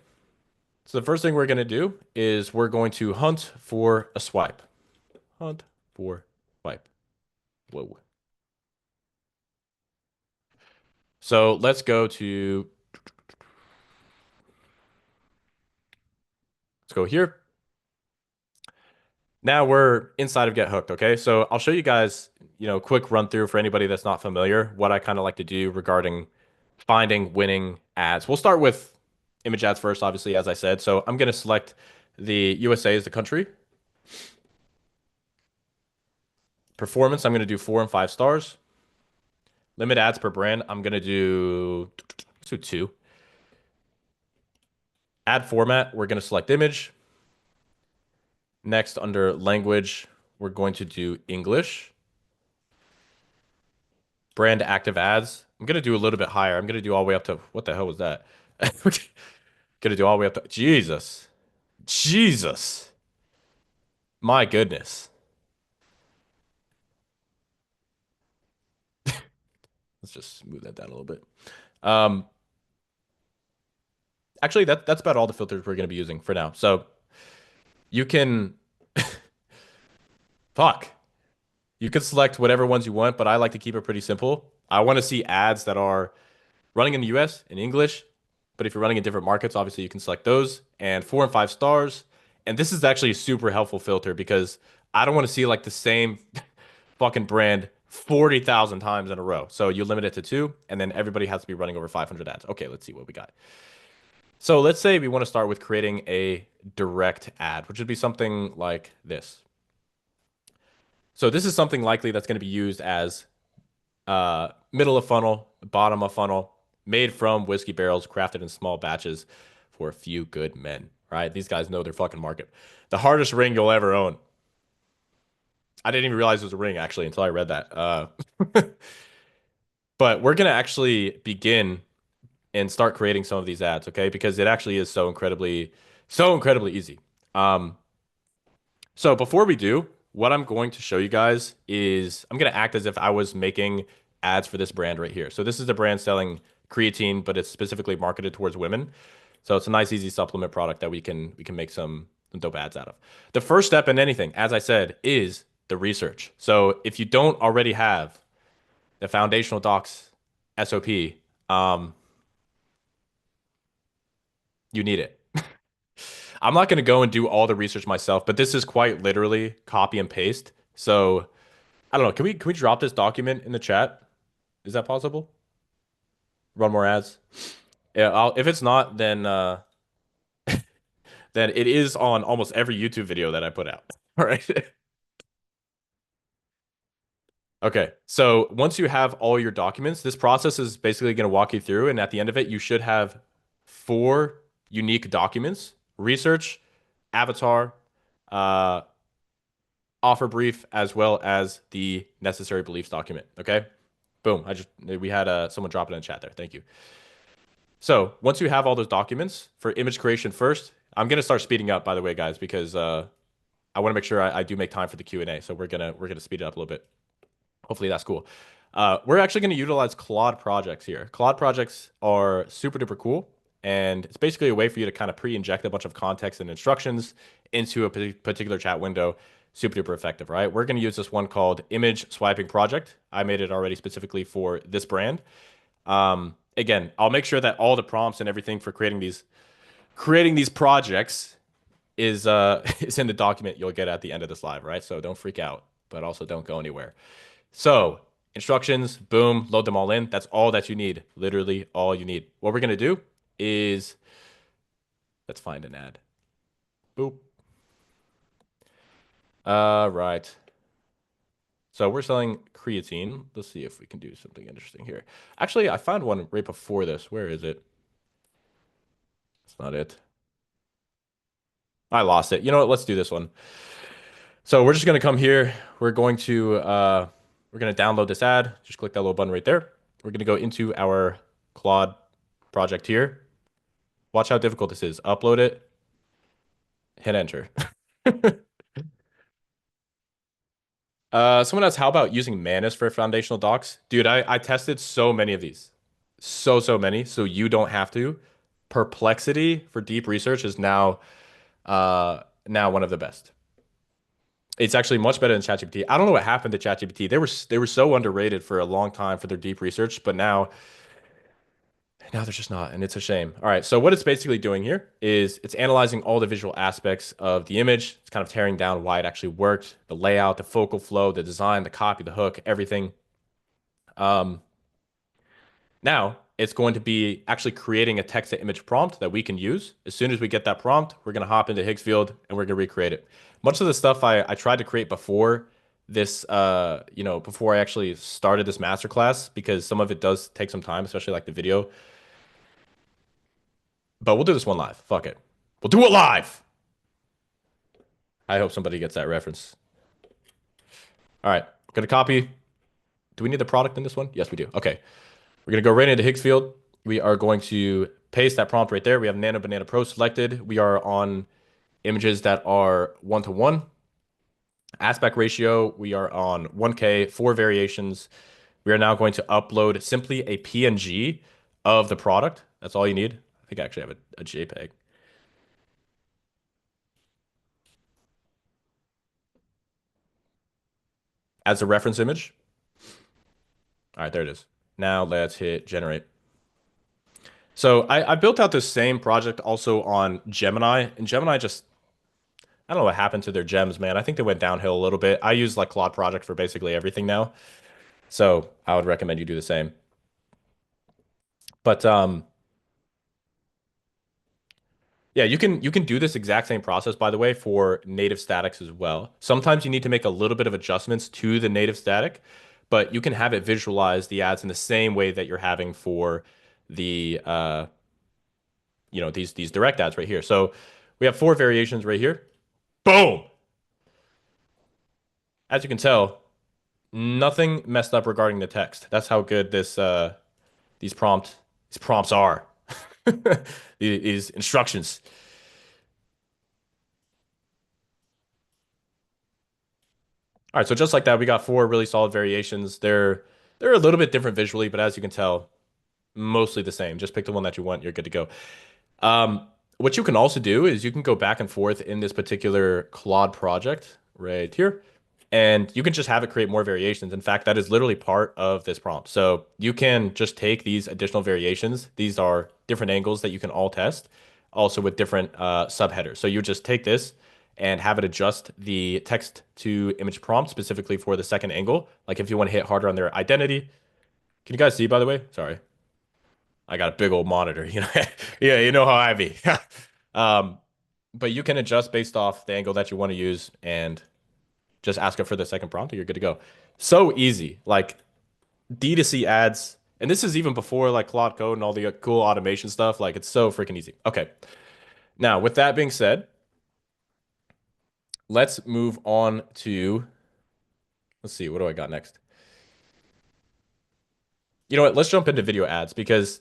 So the first thing we're going to do is we're going to hunt for a swipe. Hunt for swipe. Whoa. So let's go to, let's go here. Now we're inside of Get Hooked, okay? So I'll show you guys, quick run through for anybody that's not familiar, what I kind of like to do regarding finding winning ads. We'll start with image ads first, obviously, as I said. So I'm going to select the USA as the country. Performance, I'm going to do 4 and 5 stars. Limit ads per brand, I'm going to do, let's do 2. Ad format, we're going to select image. Next, under language, we're going to do English. Brand active ads, I'm going to do a little bit higher. I'm going to do all the way up to, what the hell was that? Going to do all the way up to, Jesus. Jesus. My goodness. Let's just smooth that down a little bit. Um, Actually, that's about all the filters we're going to be using for now. So you can, fuck, you can select whatever ones you want, but I like to keep it pretty simple. I want to see ads that are running in the US in English, but if you're running in different markets, obviously you can select those and 4 and 5 stars. And this is actually a super helpful filter because I don't want to see like the same fucking brand 40,000 times in a row. So you limit it to 2, and then everybody has to be running over 500 ads. Okay, let's see what we got. So let's say we want to start with creating a direct ad, which would be something like this. So this is something likely that's going to be used as middle of funnel, bottom of funnel, made from whiskey barrels, crafted in small batches for a few good men, right? These guys know their fucking market. The hardest ring you'll ever own. I didn't even realize it was a ring actually until I read that. But we're going to actually begin and start creating some of these ads, okay? Because it actually is so incredibly easy. So before we do, what I'm going to show you guys is I'm going to act as if I was making ads for this brand right here. So this is a brand selling creatine, but it's specifically marketed towards women. So it's a nice, easy supplement product that we can make some dope ads out of. The first step in anything, as I said, is the research. So if you don't already have the foundational docs SOP, you need it. I'm not going to go and do all the research myself, but this is quite literally copy and paste. So I don't know. Can we drop this document in the chat? Is that possible? Run more ads. Yeah. If it's not, then then it is on almost every YouTube video that I put out. All right. Okay. So once you have all your documents, this process is basically going to walk you through, and at the end of it, you should have 4 unique documents: research, avatar, uh, offer brief, as well as the necessary beliefs document. Okay. Boom. We had someone drop it in the chat there. Thank you. So once you have all those documents for image creation first, I'm gonna start speeding up, by the way, guys, because I want to make sure I do make time for the Q&A. So we're gonna speed it up a little bit. Hopefully that's cool. We're actually gonna utilize Claude projects here. Claude projects are super duper cool. And it's basically a way for you to kind of pre-inject a bunch of context and instructions into a particular chat window. Super duper effective, right? We're going to use this one called Image Swiping Project. I made it already specifically for this brand. Again, I'll make sure that all the prompts and everything for creating these projects is is in the document you'll get at the end of this live, right? So don't freak out, but also don't go anywhere. So instructions, boom, load them all in. That's all that you need. Literally all you need. What we're going to do is, let's find an ad. Boop. Right. So we're selling creatine. Let's see if we can do something interesting here. Actually, I found one right before this. Where is it? That's not it. I lost it. You know what? Let's do this one. So we're just going to come here. We're going to download this ad. Just click that little button right there. We're going to go into our Claude project here. Watch how difficult this is. Upload it. Hit enter. Someone asked, how about using Manus for foundational docs? Dude, I tested so many of these. So many. So you don't have to. Perplexity for deep research is now one of the best. It's actually much better than ChatGPT. I don't know what happened to ChatGPT. They were so underrated for a long time for their deep research, but now they're just not, and it's a shame. All right, so what it's basically doing here is it's analyzing all the visual aspects of the image. It's kind of tearing down why it actually worked, the layout, the focal flow, the design, the copy, the hook, everything. Um, Now it's going to be actually creating a text to image prompt that we can use. As soon as we get that prompt, we're going to hop into Higgsfield and we're going to recreate it. Much of the stuff I tried to create before this, before I actually started this masterclass, because some of it does take some time, especially like the video. But we'll do this one live. Fuck it. We'll do it live. I hope somebody gets that reference. All right. Gonna copy. Do we need the product in this one? Yes, we do. Okay. We're going to go right into Higgsfield. We are going to paste that prompt right there. We have Nano Banana Pro selected. We are on images that are 1:1. Aspect ratio, we are on 1K, 4 variations. We are now going to upload simply a PNG of the product. That's all you need. I think I actually have a JPEG. As a reference image. All right, there it is. Now let's hit generate. So I built out this same project also on Gemini, and Gemini just, I don't know what happened to their gems, man. I think they went downhill a little bit. I use like Claude Project for basically everything now. So I would recommend you do the same. But yeah, you can do this exact same process, by the way, for native statics as well. Sometimes you need to make a little bit of adjustments to the native static, but you can have it visualize the ads in the same way that you're having for the these direct ads right here. So we have 4 variations right here. Boom. As you can tell, nothing messed up regarding the text. That's how good these prompts are. These instructions. All right, so just like that, we got 4 really solid variations. They're a little bit different visually, but as you can tell, mostly the same. Just pick the one that you want, you're good to go. What you can also do is you can go back and forth in this particular Claude project right here, and you can just have it create more variations. In fact, that is literally part of this prompt. So you can just take these additional variations. These are different angles that you can all test, also with different subheaders. So you just take this and have it adjust the text to image prompt specifically for the second angle. Like if you want to hit harder on their identity. Can you guys see, by the way? Sorry. I got a big old monitor, you know. Yeah, you know how I be. um, but you can adjust based off the angle that you want to use and just ask it for the second prompt and you're good to go. So easy. Like D2C ads, and this is even before like Claude Code and all the cool automation stuff. Like it's so freaking easy. Okay. Now, with that being said, let's move on to, let's see, what do I got next? You know what? Let's jump into video ads because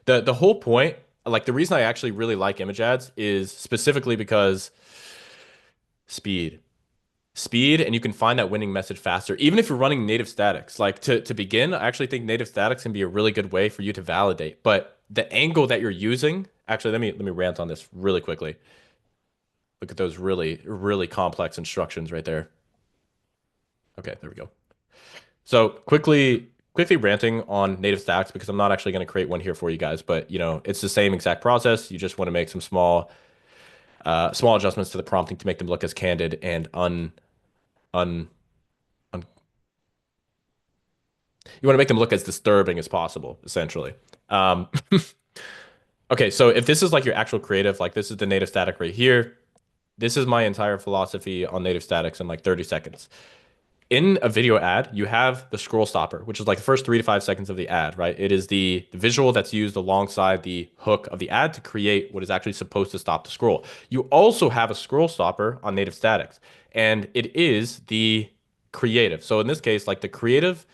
the whole point, like the reason I actually really like image ads is specifically because speed. Speed, and you can find that winning message faster, even if you're running native statics. Like to begin, I actually think native statics can be a really good way for you to validate. But the angle that you're using, actually, let me rant on this really quickly. Look at those really, really complex instructions right there. Okay, there we go. So quickly ranting on native stacks because I'm not actually going to create one here for you guys, but you know, it's the same exact process. You just want to make some small adjustments to the prompting to make them look as candid and you want to make them look as disturbing as possible, essentially. Okay, so if this is like your actual creative, like this is the native static right here. This is my entire philosophy on native statics in like 30 seconds. In a video ad, you have the scroll stopper, which is like the first 3 to 5 seconds of the ad, right? It is the visual that's used alongside the hook of the ad to create what is actually supposed to stop the scroll. You also have a scroll stopper on native statics, and it is the creative. So in this case, like the creative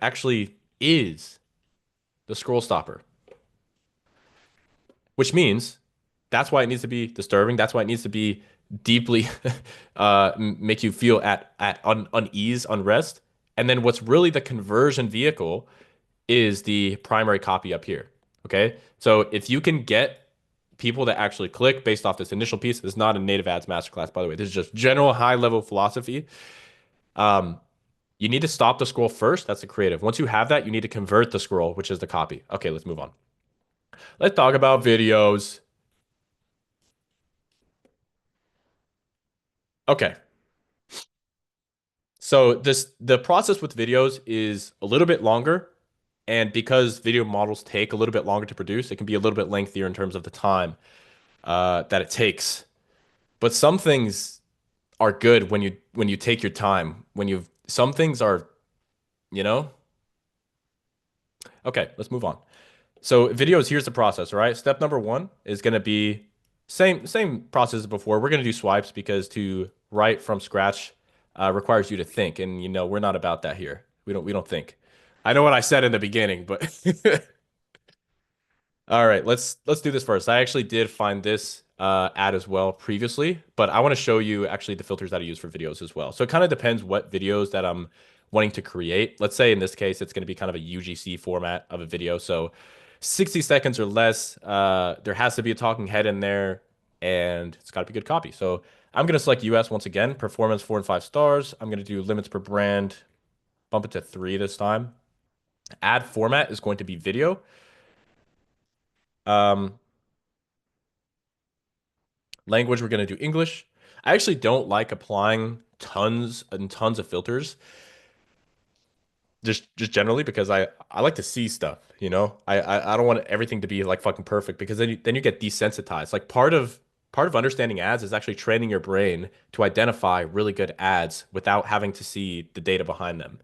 actually is the scroll stopper, which means that's why it needs to be disturbing. That's why it needs to be deeply make you feel at unease, unrest. And then what's really the conversion vehicle is the primary copy up here. Okay. So if you can get people to actually click based off this initial piece, this is not a native ads masterclass, by the way. This is just general high level philosophy. Um, you need to stop the scroll first. That's the creative. Once you have that, you need to convert the scroll, which is the copy. Okay, let's move on. Let's talk about videos. Okay. So the process with videos is a little bit longer, and because video models take a little bit longer to produce, it can be a little bit lengthier in terms of the time that it takes. But some things are good when you take your time. When you some things are, you know. Okay, let's move on. So videos, here's the process, all right? Step number one is going to be same process as before. We're going to do swipes because to write from scratch requires you to think, and you know we're not about that here. We don't think. I know what I said in the beginning, but all right, let's do this first. I actually did find this ad as well previously, but I want to show you actually the filters that I use for videos as well. So it kind of depends what videos that I'm wanting to create. Let's say in this case, it's going to be kind of a UGC format of a video. So 60 seconds or less. There has to be a talking head in there, and it's got to be good copy. So I'm going to select US once again, performance 4 and 5 stars. I'm going to do limits per brand, bump it to 3 this time. Ad format is going to be video. Um, Language, we're going to do English. I actually don't like applying tons and tons of filters just generally because I like to see stuff, you know? I don't want everything to be like fucking perfect because then you get desensitized. Like part of understanding ads is actually training your brain to identify really good ads without having to see the data behind them.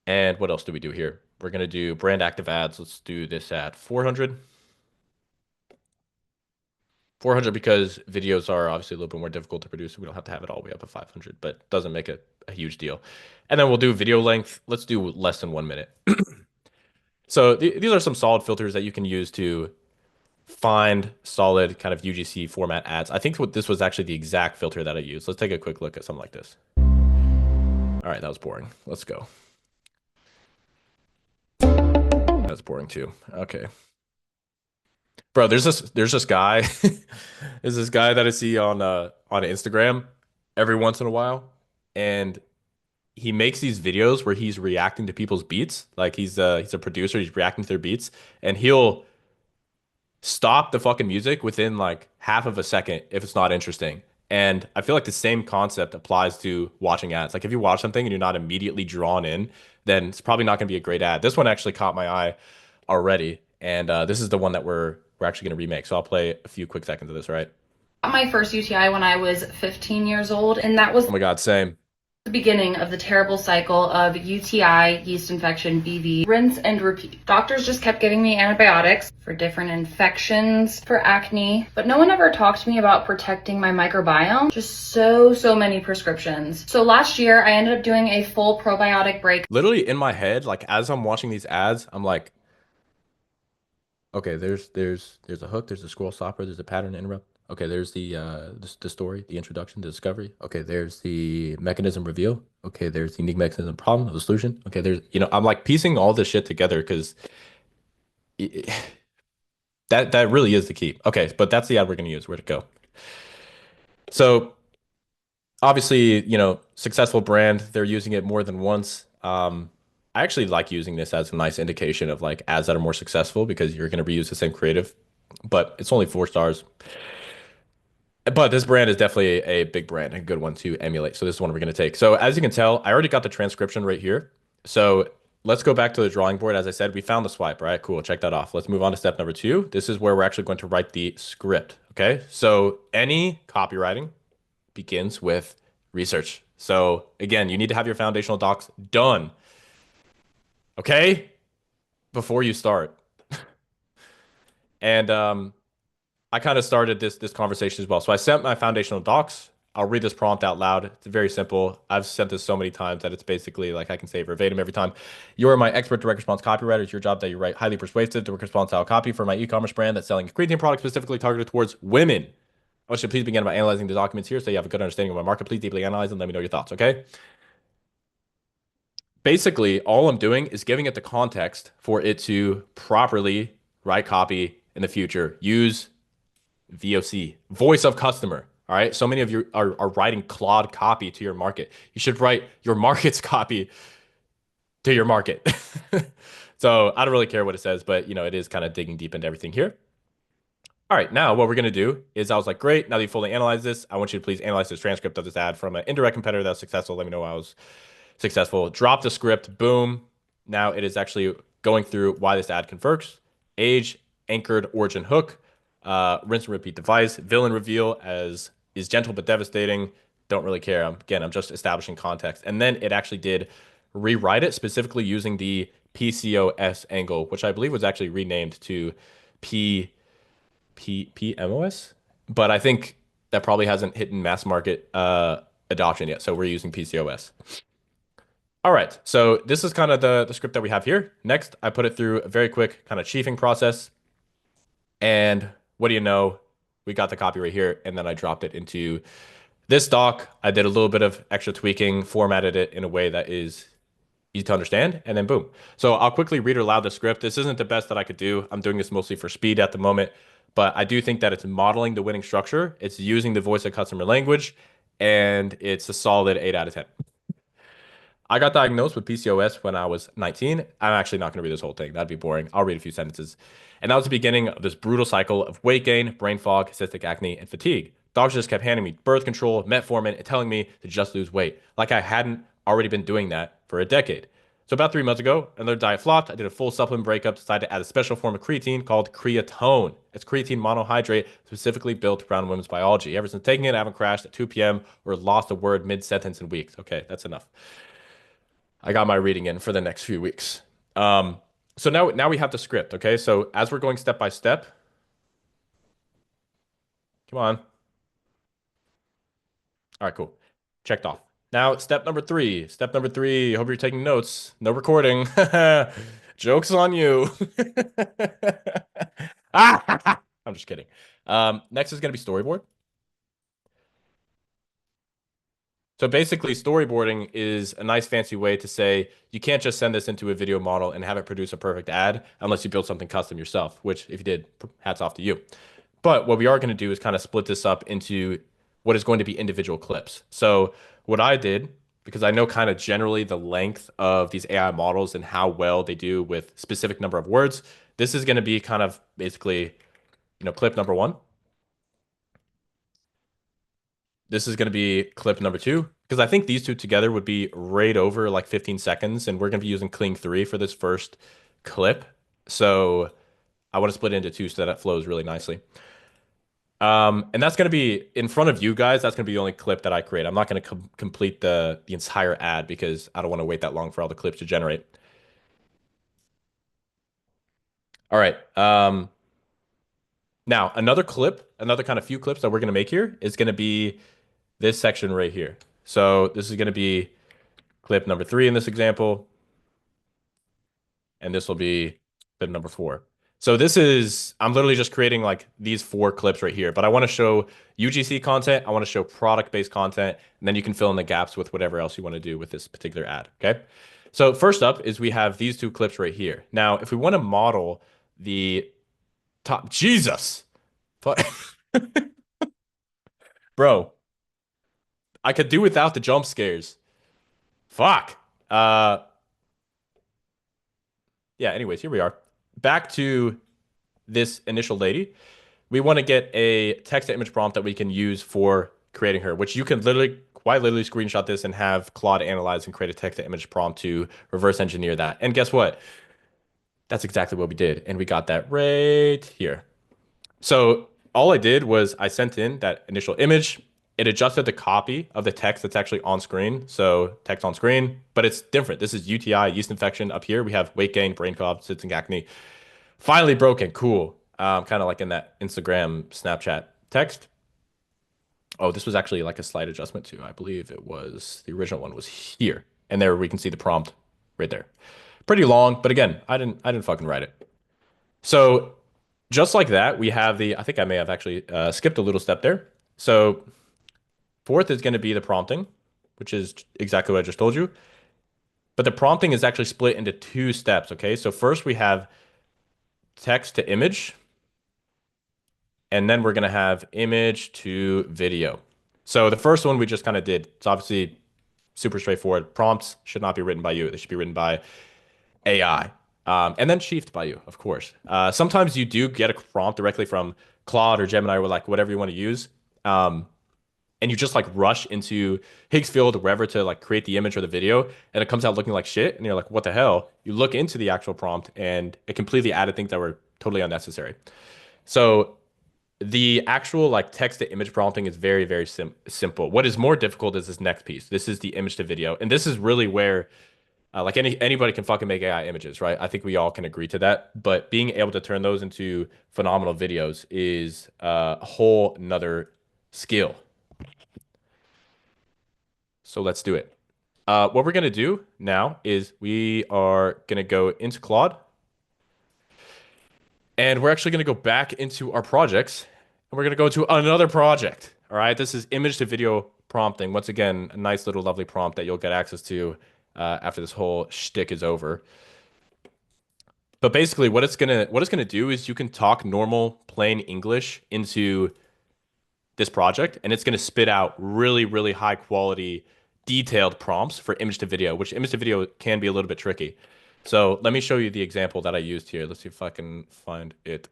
And what else do we do here? We're going to do brand active ads. Let's do this at 400. 400 because videos are obviously a little bit more difficult to produce. We don't have to have it all the way up at 500, but doesn't make it a huge deal. And then we'll do video length. Let's do less than 1 minute. So these are some solid filters that you can use to find solid kind of UGC format ads. I think this was actually the exact filter that I used. Let's take a quick look at something like this. All right, that was boring. Let's go. That's boring too. Okay. Bro, there's this guy. There's this guy that I see on Instagram every once in a while, and he makes these videos where he's reacting to people's beats. Like he's a producer, he's reacting to their beats, and he'll stop the fucking music within like half of a second if it's not interesting. And I feel like the same concept applies to watching ads. Like if you watch something and you're not immediately drawn in, then it's probably not going to be a great ad. This one actually caught my eye already, and this is the one that we're actually going to remake. So I'll play a few quick seconds of this, right? My first UTI when I was 15 years old, and that was Oh my God, same. the beginning of the terrible cycle of UTI, yeast infection, BV, rinse and repeat. Doctors just kept giving me antibiotics for different infections, for acne, but no one ever talked to me about protecting my microbiome. Just so many prescriptions. So last year, I ended up doing a full probiotic break. Literally in my head, like as I'm watching these ads, I'm like, okay, there's a hook, there's a scroll stopper, there's a pattern interrupt. Okay, there's the story, the introduction, the discovery. Okay, there's the mechanism reveal. Okay, there's the unique mechanism problem of the solution. Okay, there's I'm like piecing all this shit together because that really is the key. Okay, but that's the ad we're gonna use. Where'd it go? So obviously, successful brand, they're using it more than once. I actually like using this as a nice indication of like ads that are more successful because you're going to reuse the same creative, but it's only 4 stars. But this brand is definitely a big brand, a good one to emulate. So this is one we're going to take. So as you can tell, I already got the transcription right here. So let's go back to the drawing board. As I said, we found the swipe, right? Cool. Check that off. Let's move on to step number 2. This is where we're actually going to write the script. Okay. So any copywriting begins with research. So again, you need to have your foundational docs done. Okay? Before you start. And I kind of started this conversation as well. So I sent my foundational docs. I'll read this prompt out loud. It's very simple. I've sent this so many times that it's basically like I can say verbatim every time. You are my expert direct response copywriter. It's your job that you write highly persuasive direct response style copy for my e-commerce brand that's selling a creatine product specifically targeted towards women. I should please begin by analyzing the documents here so you have a good understanding of my market. Please deeply analyze and let me know your thoughts, okay? basically all I'm doing is giving it the context for it to properly write copy in the future. Use VOC, voice of customer. All right. So many of you are writing Claude copy to your market. You should write your market's copy to your market. So I don't really care what it says, but it is kind of digging deep into everything here. All right, now what we're going to do is I was like, great, now that you fully analyze this, I want you to please analyze this transcript of this ad from an indirect competitor that was successful. Let me know how I was successful. Drop the script, boom. Now it is actually going through why this ad converts. Age, anchored origin hook, rinse and repeat device, villain reveal as is gentle but devastating. Don't really care. I'm just establishing context. And then it actually did rewrite it specifically using the PCOS angle, which I believe was actually renamed to PMOS, but I think that probably hasn't hit mass market adoption yet. So we're using PCOS. All right, so this is kind of the script that we have here. Next, I put it through a very quick kind of chiefing process. And what do you know? We got the copy right here, and then I dropped it into this doc. I did a little bit of extra tweaking, formatted it in a way that is easy to understand, and then boom. So I'll quickly read aloud the script. This isn't the best that I could do. I'm doing this mostly for speed at the moment, but I do think that it's modeling the winning structure. It's using the voice of customer language, and it's a solid 8 out of 10. I got diagnosed with PCOS when I was 19. I'm actually not going to read this whole thing. That'd be boring. I'll read a few sentences. And that was the beginning of this brutal cycle of weight gain, brain fog, cystic acne, and fatigue. Doctors just kept handing me birth control, metformin, and telling me to just lose weight, like I hadn't already been doing that for a decade. So about 3 months ago, another diet flopped. I did a full supplement breakup, decided to add a special form of creatine called creatone. It's creatine monohydrate specifically built around women's biology. Ever since taking it, I haven't crashed at 2 p.m. or lost a word mid-sentence in weeks. Okay, that's enough. I got my reading in for the next few weeks. So now we have the script, okay? So as we're going step by step, come on. All right, cool. Checked off. Now, step number three. Step number three, hope you're taking notes. No recording. Joke's on you. I'm just kidding. Next is going to be storyboard. So basically, storyboarding is a nice fancy way to say you can't just send this into a video model and have it produce a perfect ad unless you build something custom yourself, which if you did, hats off to you. But what we are going to do is kind of split this up into what is going to be individual clips. So what I did, because I know kind of generally the length of these AI models and how well they do with specific number of words, this is going to be kind of basically, clip number 1. This is going to be clip number 2, because I think these two together would be right over like 15 seconds, and we're going to be using Kling 3 for this first clip. So I want to split it into 2 so that it flows really nicely. And that's going to be in front of you guys. That's going to be the only clip that I create. I'm not going to complete the entire ad because I don't want to wait that long for all the clips to generate. All right. Now, another kind of few clips that we're going to make here is going to be this section right here. So this is going to be clip number 3 in this example. And this will be clip number 4. So I'm literally just creating like these 4 clips right here, but I want to show UGC content. I want to show product-based content, and then you can fill in the gaps with whatever else you want to do with this particular ad. Okay. So first up is we have these 2 clips right here. Now, if we want to model the top, Jesus, bro, I could do without the jump scares. Fuck. Yeah. Anyways, here we are. Back to this initial lady. We want to get a text to image prompt that we can use for creating her, which you can quite literally screenshot this and have Claude analyze and create a text to image prompt to reverse engineer that. And guess what? That's exactly what we did. And we got that right here. So all I did was I sent in that initial image. It adjusted the copy of the text that's actually on screen. So text on screen, but it's different. This is UTI, yeast infection. Up here, we have weight gain, brain fog, cystic acne. Finally broken. Cool. Kind of like in that Instagram, Snapchat text. Oh, this was actually like a slight adjustment too. I believe it was, the original one was here. And there we can see the prompt right there. Pretty long, but again, I didn't fucking write it. So just like that, we have I think I may have actually skipped a little step there. So 4th is going to be the prompting, which is exactly what I just told you. But the prompting is actually split into two steps, okay? So first we have text to image, and then we're going to have image to video. So the first one we just kind of did. It's obviously super straightforward. Prompts should not be written by you. They should be written by AI. And then chiefed by you, of course. Sometimes you do get a prompt directly from Claude or Gemini or like whatever you want to use. And you just like rush into Higgsfield or wherever to like create the image or the video, and it comes out looking like shit. And you're like, what the hell? You look into the actual prompt and it completely added things that were totally unnecessary. So the actual like text to image prompting is very, very simple. What is more difficult is this next piece. This is the image to video. And this is really where like anybody can fucking make AI images, right? I think we all can agree to that. But being able to turn those into phenomenal videos is a whole nother skill. So let's do it. What we're going to do now is we are going to go into Claude. And we're actually going to go back into our projects. And we're going to go to another project. All right. This is image to video prompting. Once again, a nice little lovely prompt that you'll get access to after this whole shtick is over. But basically what it's gonna do is you can talk normal plain English into this project, and it's gonna spit out really, really high quality, detailed prompts for image to video, which image to video can be a little bit tricky. So let me show you the example that I used here. Let's see if I can find it.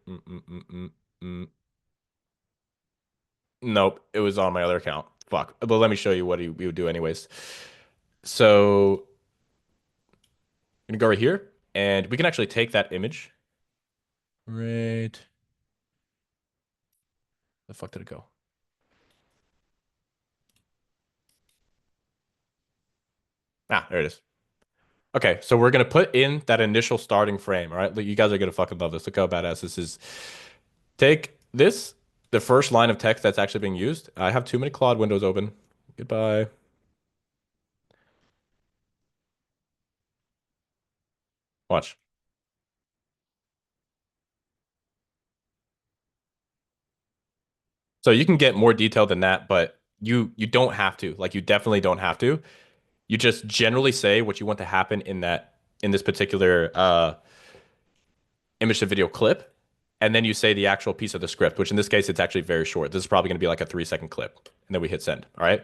Nope, it was on my other account. Fuck. But let me show you what we would do anyways. So I'm gonna go right here, and we can actually take that image. Right. The fuck did it go? Ah, there it is. Okay, so we're gonna put in that initial starting frame. All right, you guys are gonna fucking love this. Look how badass this is. Take this, the first line of text that's actually being used. I have too many Claude windows open. Goodbye. Watch. So you can get more detailed than that, but you don't have to. Like you definitely don't have to. You just generally say what you want to happen in this particular image to video clip, and then you say the actual piece of the script, which in this case it's actually very short. This is probably going to be like a 3-second clip, and then we hit send. All right.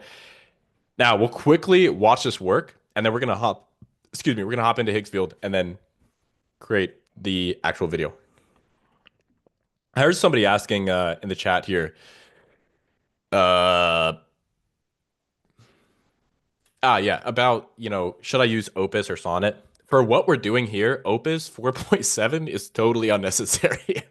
Now we'll quickly watch this work, and then we're gonna hop. Excuse me. We're gonna hop into Higgsfield and then create the actual video. I heard somebody asking in the chat here. Uh, yeah, about, should I use Opus or Sonnet? For what we're doing here, Opus 4.7 is totally unnecessary.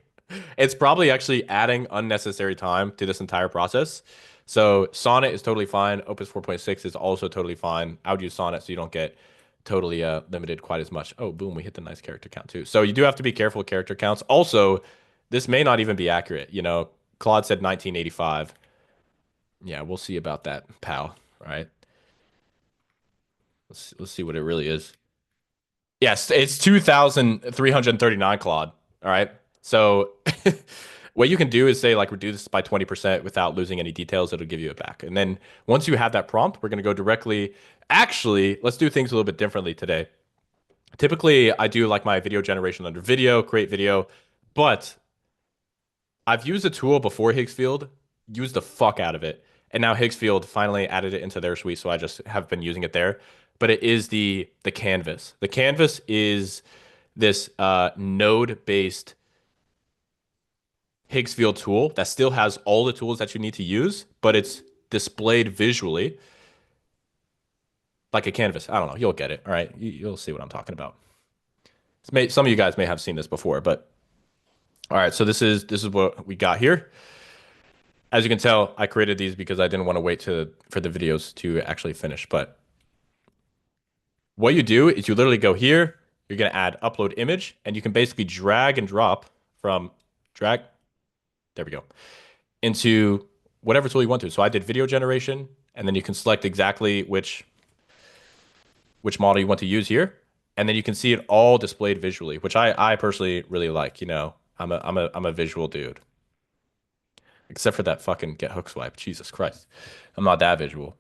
It's probably actually adding unnecessary time to this entire process. So Sonnet is totally fine. Opus 4.6 is also totally fine. I would use Sonnet so you don't get totally limited quite as much. Oh, boom, we hit the nice character count too. So you do have to be careful with character counts. Also, this may not even be accurate. Claude said 1985. Yeah, we'll see about that, pal. Right? Let's see what it really is. Yes, it's 2,339 Claude. All right. So what you can do is say like reduce this by 20% without losing any details. It'll give you it back. And then once you have that prompt, we're going to go directly. Actually, let's do things a little bit differently today. Typically, I do like my video generation under video, create video, but I've used a tool before Higgsfield, used the fuck out of it. And now Higgsfield finally added it into their suite, so I just have been using it there. But it is the canvas. The canvas is this node-based Higgsfield tool that still has all the tools that you need to use, but it's displayed visually like a canvas. I don't know. You'll get it. All right. You'll see what I'm talking about. Some of you guys may have seen this before, but all right. So this is what we got here. As you can tell, I created these because I didn't want to wait for the videos to actually finish. But what you do is you literally go here. You're going to add upload image, and you can basically drag and drop from drag. There we go. Into whatever tool you want to. So I did video generation, and then you can select exactly which model you want to use here. And then you can see it all displayed visually, which I personally really like. I'm a visual dude. Except for that fucking get hook swipe. Jesus Christ. I'm not that visual.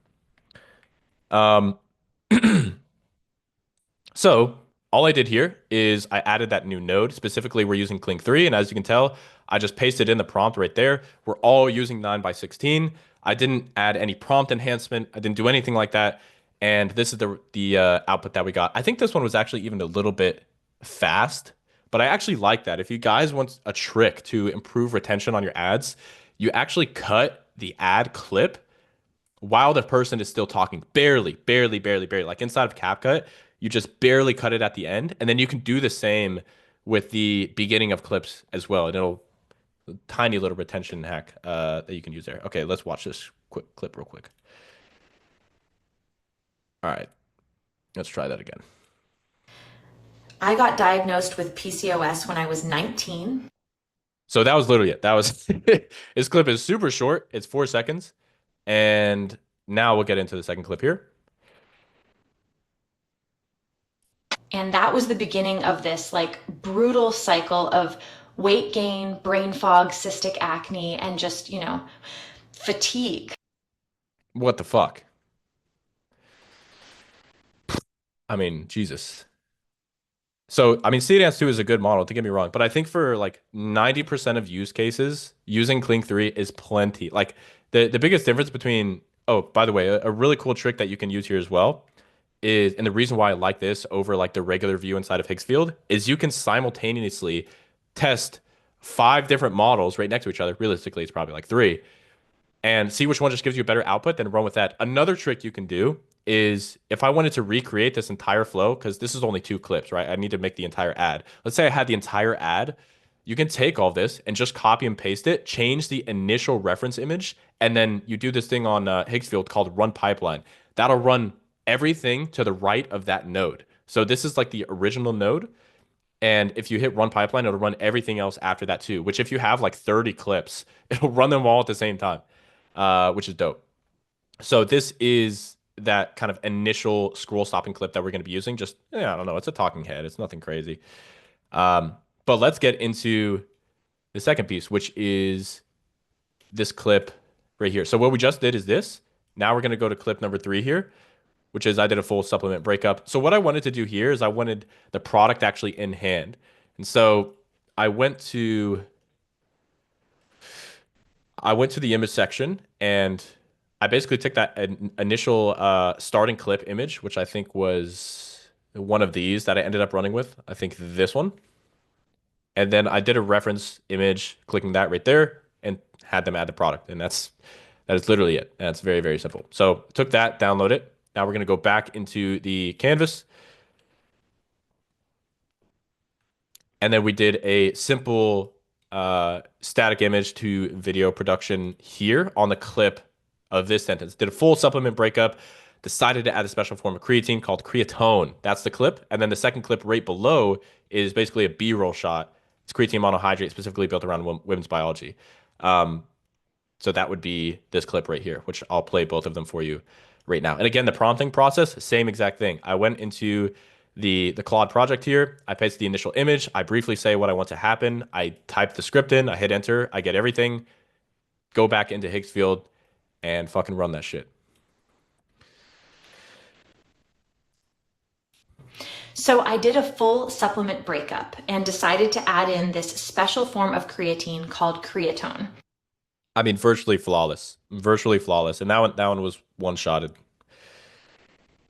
So all I did here is I added that new node. Specifically, we're using Cling 3. And as you can tell, I just pasted in the prompt right there. We're all using 9 by 16. I didn't add any prompt enhancement. I didn't do anything like that. And this is the output that we got. I think this one was actually even a little bit fast, but I actually like that. If you guys want a trick to improve retention on your ads, you actually cut the ad clip while the person is still talking, barely, barely, barely, barely. Like inside of CapCut, you just barely cut it at the end, and then you can do the same with the beginning of clips as well. And it'll tiny little retention hack that you can use there. Okay, let's watch this quick clip real quick. All right, let's try that again. I got diagnosed with PCOS when I was 19. So that was literally it. That was this clip is super short. It's 4 seconds. And now we'll get into the second clip here. And that was the beginning of this like brutal cycle of weight gain, brain fog, cystic acne, and just, fatigue. What the fuck? I mean, Jesus. So, I mean, Seedance 2 is a good model, don't get me wrong, but I think for like 90% of use cases, using Cling 3 is plenty. Like the biggest difference between, oh, by the way, a really cool trick that you can use here as well is, and the reason why I like this over like the regular view inside of Higgsfield is you can simultaneously test 5 different models right next to each other. Realistically, it's probably like 3, and see which one just gives you a better output, then run with that. Another trick you can do is if I wanted to recreate this entire flow, because this is only 2 clips, right? I need to make the entire ad. Let's say I had the entire ad. You can take all this and just copy and paste it, change the initial reference image, and then you do this thing on Higgsfield called run pipeline. That'll run everything to the right of that node. So this is like the original node. And if you hit run pipeline, it'll run everything else after that too, which if you have like 30 clips, it'll run them all at the same time, which is dope. So this is that kind of initial scroll stopping clip that we're going to be using. Just, yeah, I don't know. It's a talking head. It's nothing crazy. But let's get into the second piece, which is this clip right here. So what we just did is this. Now we're going to go to clip number 3 here, which is I did a full supplement breakup. So what I wanted to do here is I wanted the product actually in hand. And so I went to the image section and I basically took that initial starting clip image, which I think was one of these that I ended up running with. I think this one. And then I did a reference image, clicking that right there, and had them add the product. And that is literally it. And it's very, very simple. So took that, download it. Now we're going to go back into the canvas. And then we did a simple static image to video production here on the clip of this sentence. Did a full supplement breakup, decided to add a special form of creatine called creatone. That's the clip. And then the second clip right below is basically a B-roll shot. It's creatine monohydrate specifically built around women's biology. So that would be this clip right here, which I'll play both of them for you right now. And again, the prompting process, same exact thing. I went into the Claude project here. I pasted the initial image. I briefly say what I want to happen. I type the script in. I hit enter. I get everything. Go back into Higgsfield and fucking run that shit. So I did a full supplement breakup and decided to add in this special form of creatine called creatone. I mean, virtually flawless. Virtually flawless. And that one was one-shotted.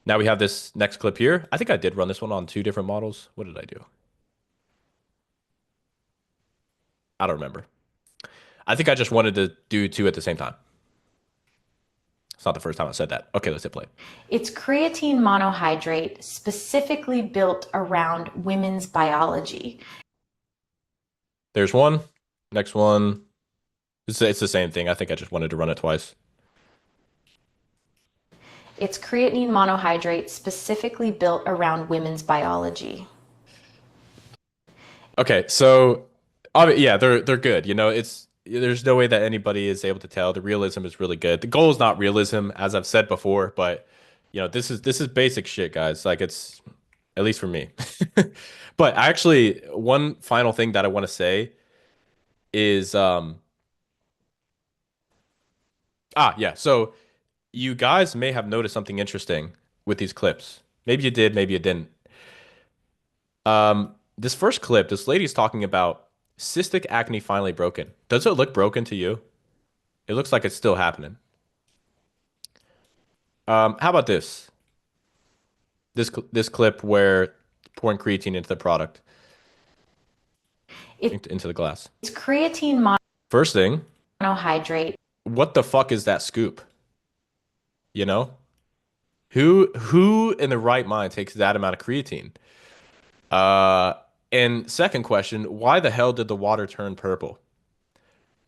Now we have this next clip here. I think I did run this one on 2 different models. What did I do? I don't remember. I think I just wanted to do 2 at the same time. It's not the first time I said that. Okay, let's hit play. It's creatine monohydrate specifically built around women's biology. There's one. Next one. It's the same thing. I think I just wanted to run it twice. It's creatine monohydrate specifically built around women's biology. Okay, so yeah, they're good. There's no way that anybody is able to tell. The realism is really good. The goal is not realism, as I've said before, but this is basic shit, guys. Like, it's at least for me. But actually, one final thing that I want to say is yeah. So you guys may have noticed something interesting with these clips. Maybe you did, maybe you didn't. This first clip, this lady's talking about cystic acne finally broken. Does it look broken to you? It looks like it's still happening. How about this? This clip where pouring creatine into the product, into the glass. It's creatine First thing, monohydrate. what the fuck is that scoop? You know? Who in the right mind takes that amount of creatine? And second question, why the hell did the water turn purple?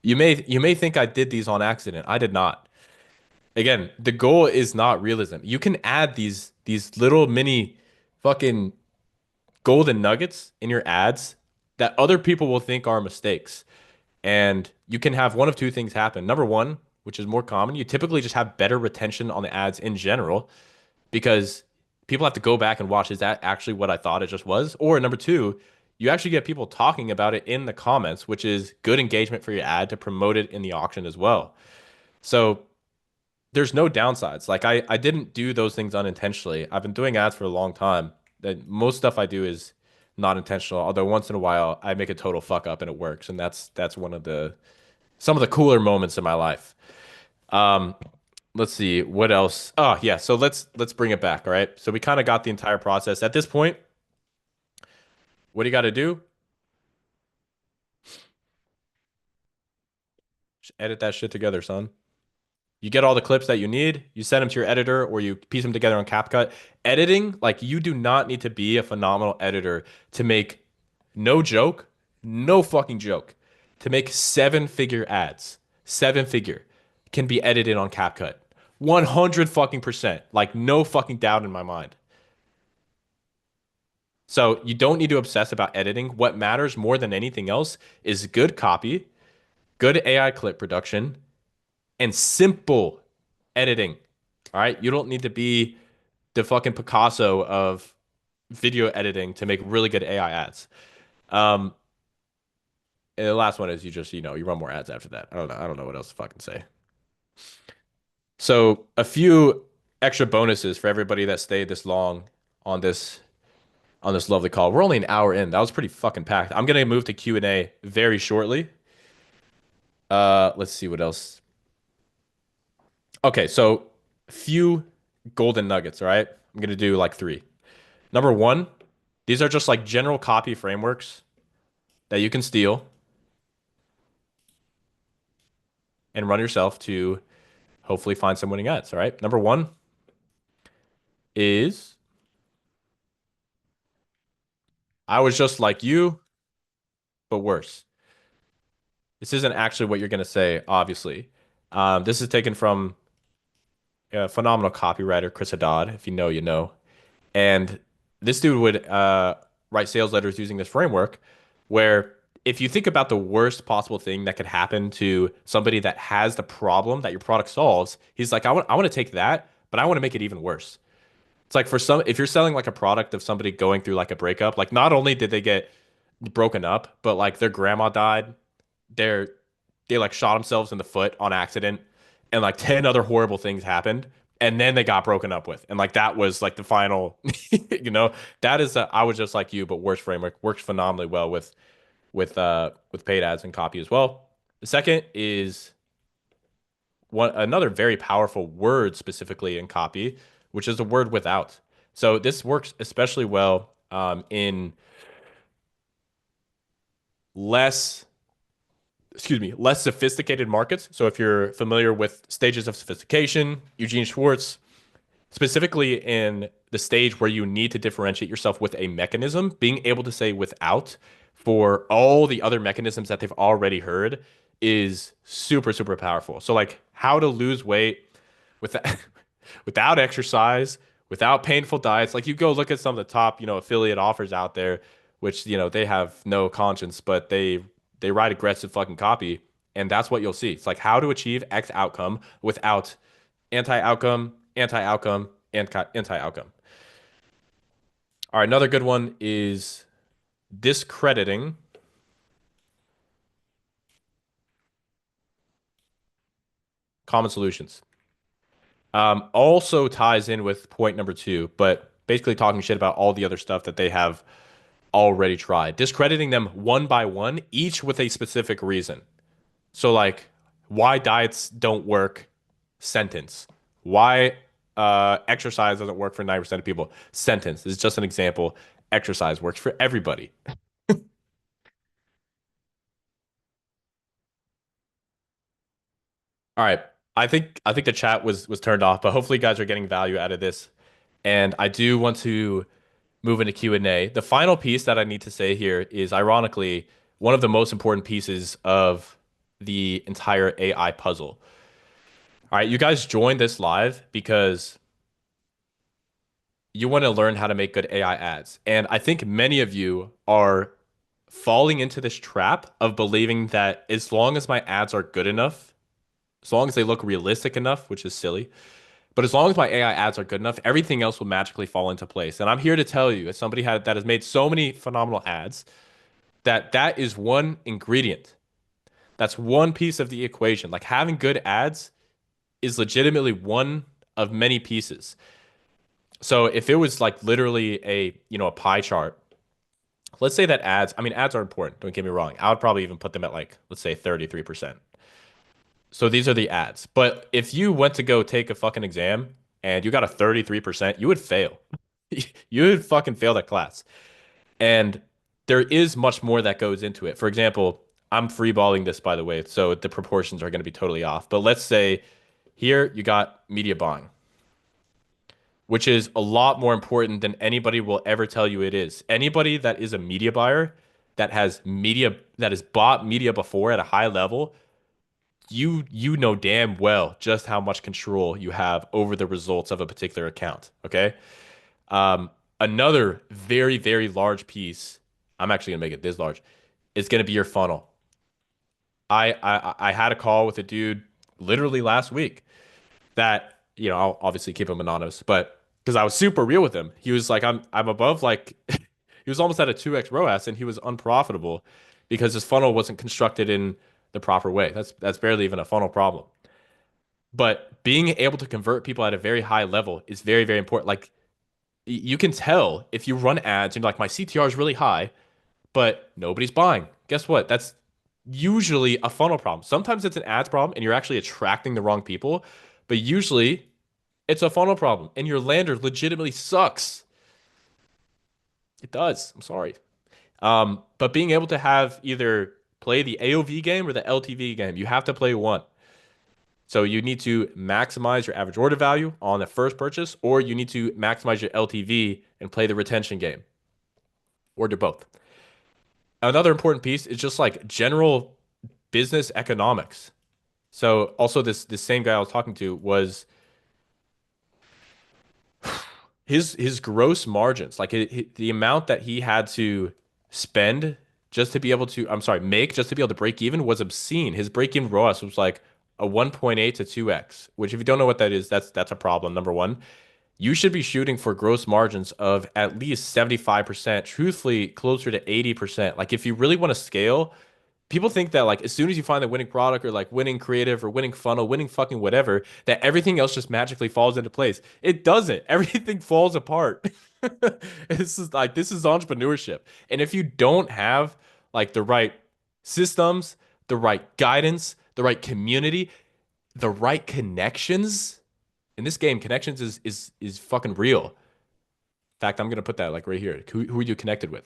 You may think I did these on accident. I did not. Again, the goal is not realism. You can add these little mini fucking golden nuggets in your ads that other people will think are mistakes. And you can have one of two things happen. Number one, which is more common, you typically just have better retention on the ads in general because people have to go back and watch, is that actually what I thought it just was? Or number two, you actually get people talking about it in the comments, which is good engagement for your ad to promote it in the auction as well. So there's no downsides. Like I didn't do those things unintentionally. I've been doing ads for a long time. That most stuff I do is not intentional. Although once in a while I make a total fuck up and it works, and that's one of the some of the cooler moments in my life. Um, let's see what else. Oh yeah, so let's bring it back. All right. So we kind of got the entire process. At this point, what do you got to do? Just edit that shit together, son. You get all the clips that you need, you send them to your editor, or you piece them together on CapCut. Editing, like you do not need to be a phenomenal editor to make, no joke, no fucking joke, to make seven-figure ads. Seven figure can be edited on CapCut. 100 fucking percent. Like no fucking doubt in my mind. So you don't need to obsess about editing. What matters more than anything else is good copy, good AI clip production, and simple editing. All right. You don't need to be the fucking Picasso of video editing to make really good AI ads. And the last one is you just, you run more ads after that. I don't know what else to fucking say. So a few extra bonuses for everybody that stayed this long on this lovely call. We're only an hour in. That was pretty fucking packed. I'm gonna move to Q&A very shortly. Let's see what else. Okay, so a few golden nuggets, all right? I'm going to do like three. Number one, these are just like general copy frameworks that you can steal and run yourself to hopefully find some winning ads, all right? Number one is, I was just like you, but worse. This isn't actually what you're going to say, obviously. This is taken from a phenomenal copywriter, Chris Haddad. If you know, you know. And this dude would write sales letters using this framework where if you think about the worst possible thing that could happen to somebody that has the problem that your product solves, he's like, I want to take that, but I want to make it even worse. It's like if you're selling like a product of somebody going through like a breakup, like not only did they get broken up, but like their grandma died, they like shot themselves in the foot on accident, and like 10 other horrible things happened, and then they got broken up with, and like that was like the final that is I was just like you but worse framework. Works phenomenally well with paid ads and copy as well. The second is another very powerful word specifically in copy, which is the word without. So this works especially well in less sophisticated markets. So if you're familiar with stages of sophistication, Eugene Schwartz, specifically in the stage where you need to differentiate yourself with a mechanism, being able to say without for all the other mechanisms that they've already heard is super, super powerful. So like how to lose weight without exercise, without painful diets. Like you go look at some of the top, affiliate offers out there, which, they have no conscience, but they write aggressive fucking copy, and that's what you'll see. It's like how to achieve X outcome without anti-outcome, anti-outcome, anti-outcome. All right, another good one is discrediting common solutions. Also ties in with point number two, but basically talking shit about all the other stuff that they have already tried, discrediting them one by one, each with a specific reason. So like why diets don't work, sentence. Why exercise doesn't work for 90% of people, sentence. This is just an example. Exercise works for everybody. All right. I think the chat was turned off, but hopefully you guys are getting value out of this. And I do want to move into Q&A. The final piece that I need to say here is ironically one of the most important pieces of the entire AI puzzle. All right, you guys joined this live because you want to learn how to make good AI ads. And I think many of you are falling into this trap of believing that as long as my ads are good enough, as long as they look realistic enough, which is silly, but as long as my AI ads are good enough, everything else will magically fall into place. And I'm here to tell you, as somebody that has made so many phenomenal ads, that that is one ingredient. That's one piece of the equation. Like having good ads is legitimately one of many pieces. So if it was like literally a pie chart, let's say that ads, I mean, ads are important, don't get me wrong. I would probably even put them at like, let's say 33%. So these are the ads. But if you went to go take a fucking exam and you got a 33%, you would fail. You would fucking fail that class. And there is much more that goes into it. For example, I'm freeballing this, by the way, so the proportions are going to be totally off. But let's say here you got media buying, which is a lot more important than anybody will ever tell you it is. Anybody that is a media buyer that has bought media before at a high level, you know damn well just how much control you have over the results of a particular account. Okay. Another very, very large piece, I'm actually gonna make it this large, is gonna be your funnel. I had a call with a dude literally last week that, I'll obviously keep him anonymous, but because I was super real with him, he was like, I'm above like he was almost at a 2x ROAS and he was unprofitable because his funnel wasn't constructed in the proper way. That's barely even a funnel problem. But being able to convert people at a very high level is very, very important. Like you can tell if you run ads and you're like, my CTR is really high, but nobody's buying. Guess what? That's usually a funnel problem. Sometimes it's an ads problem and you're actually attracting the wrong people, but usually it's a funnel problem and your lander legitimately sucks. It does. I'm sorry. But being able to have either play the AOV game or the LTV game, you have to play one. So you need to maximize your average order value on the first purchase, or you need to maximize your LTV and play the retention game, or do both. Another important piece is just like general business economics. So also this same guy I was talking to was his gross margins, like the amount that he had to spend just to be able to, I'm sorry, make just to be able to break even was obscene. His break even ROAS was like a 1.8 to 2x, which if you don't know what that is, that's a problem. Number one, you should be shooting for gross margins of at least 75%, truthfully closer to 80%. Like if you really want to scale, people think that like as soon as you find the winning product or like winning creative or winning funnel, winning fucking whatever, that everything else just magically falls into place. It doesn't. Everything falls apart. This is entrepreneurship. And if you don't have like the right systems, the right guidance, the right community, the right connections, in this game, connections is fucking real. In fact, I'm gonna put that like right here. Who are you connected with?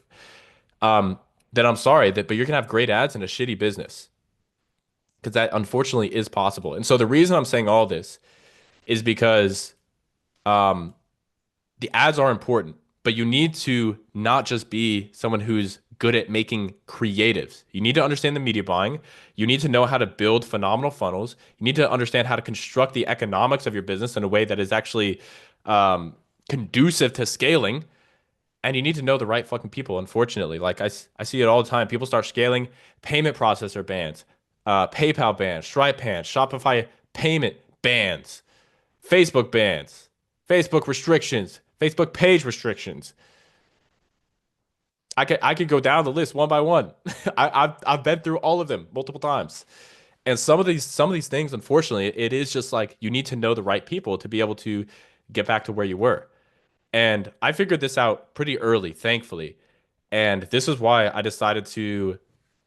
Then I'm sorry but you're gonna have great ads in a shitty business because that unfortunately is possible. And so the reason I'm saying all this is because the ads are important, but you need to not just be someone who's good at making creatives. You need to understand the media buying. You need to know how to build phenomenal funnels. You need to understand how to construct the economics of your business in a way that is actually conducive to scaling. And you need to know the right fucking people, unfortunately. Like I see it all the time. People start scaling, payment processor bans, PayPal bans, Stripe bans, Shopify payment bans, Facebook bans, Facebook restrictions, Facebook page restrictions. I could go down the list one by one. I've been through all of them multiple times. And some of these things, unfortunately, it is just like you need to know the right people to be able to get back to where you were. And I figured this out pretty early, thankfully. And this is why I decided to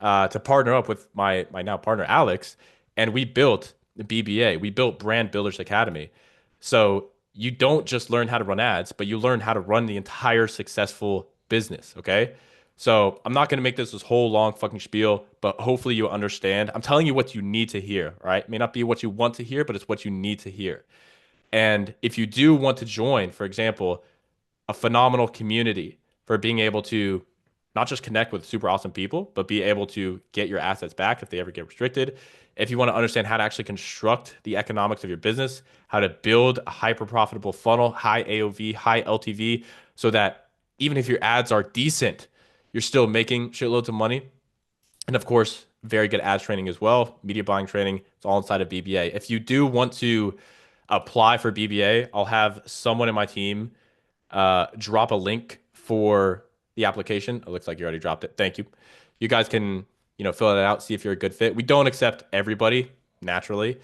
partner up with my now partner Alex, and we built the BBA. We built Brand Builders Academy. So you don't just learn how to run ads, but you learn how to run the entire successful business. Okay. So I'm not going to make this whole long fucking spiel, but hopefully you understand. I'm telling you what you need to hear, right? It may not be what you want to hear, but it's what you need to hear. And if you do want to join, for example, a phenomenal community for being able to not just connect with super awesome people, but be able to get your assets back if they ever get restricted. If you want to understand how to actually construct the economics of your business, how to build a hyper profitable funnel, high AOV, high LTV, so that even if your ads are decent, you're still making shitloads of money. And of course, very good ads training as well, media buying training. It's all inside of BBA. If you do want to apply for BBA, I'll have someone in my team drop a link for the application. It looks like you already dropped it. Thank you. You guys can, fill it out, see if you're a good fit. We don't accept everybody naturally.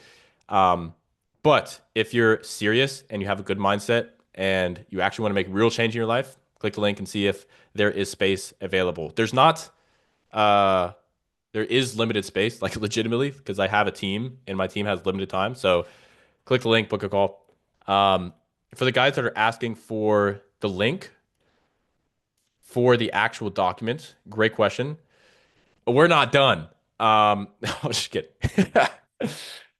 But if you're serious and you have a good mindset and you actually want to make real change in your life, click the link and see if there is space available. There is limited space, like legitimately, because I have a team and my team has limited time. So click the link, book a call. For the guys that are asking for the link for the actual document, great question. We're not done. I'm just kidding.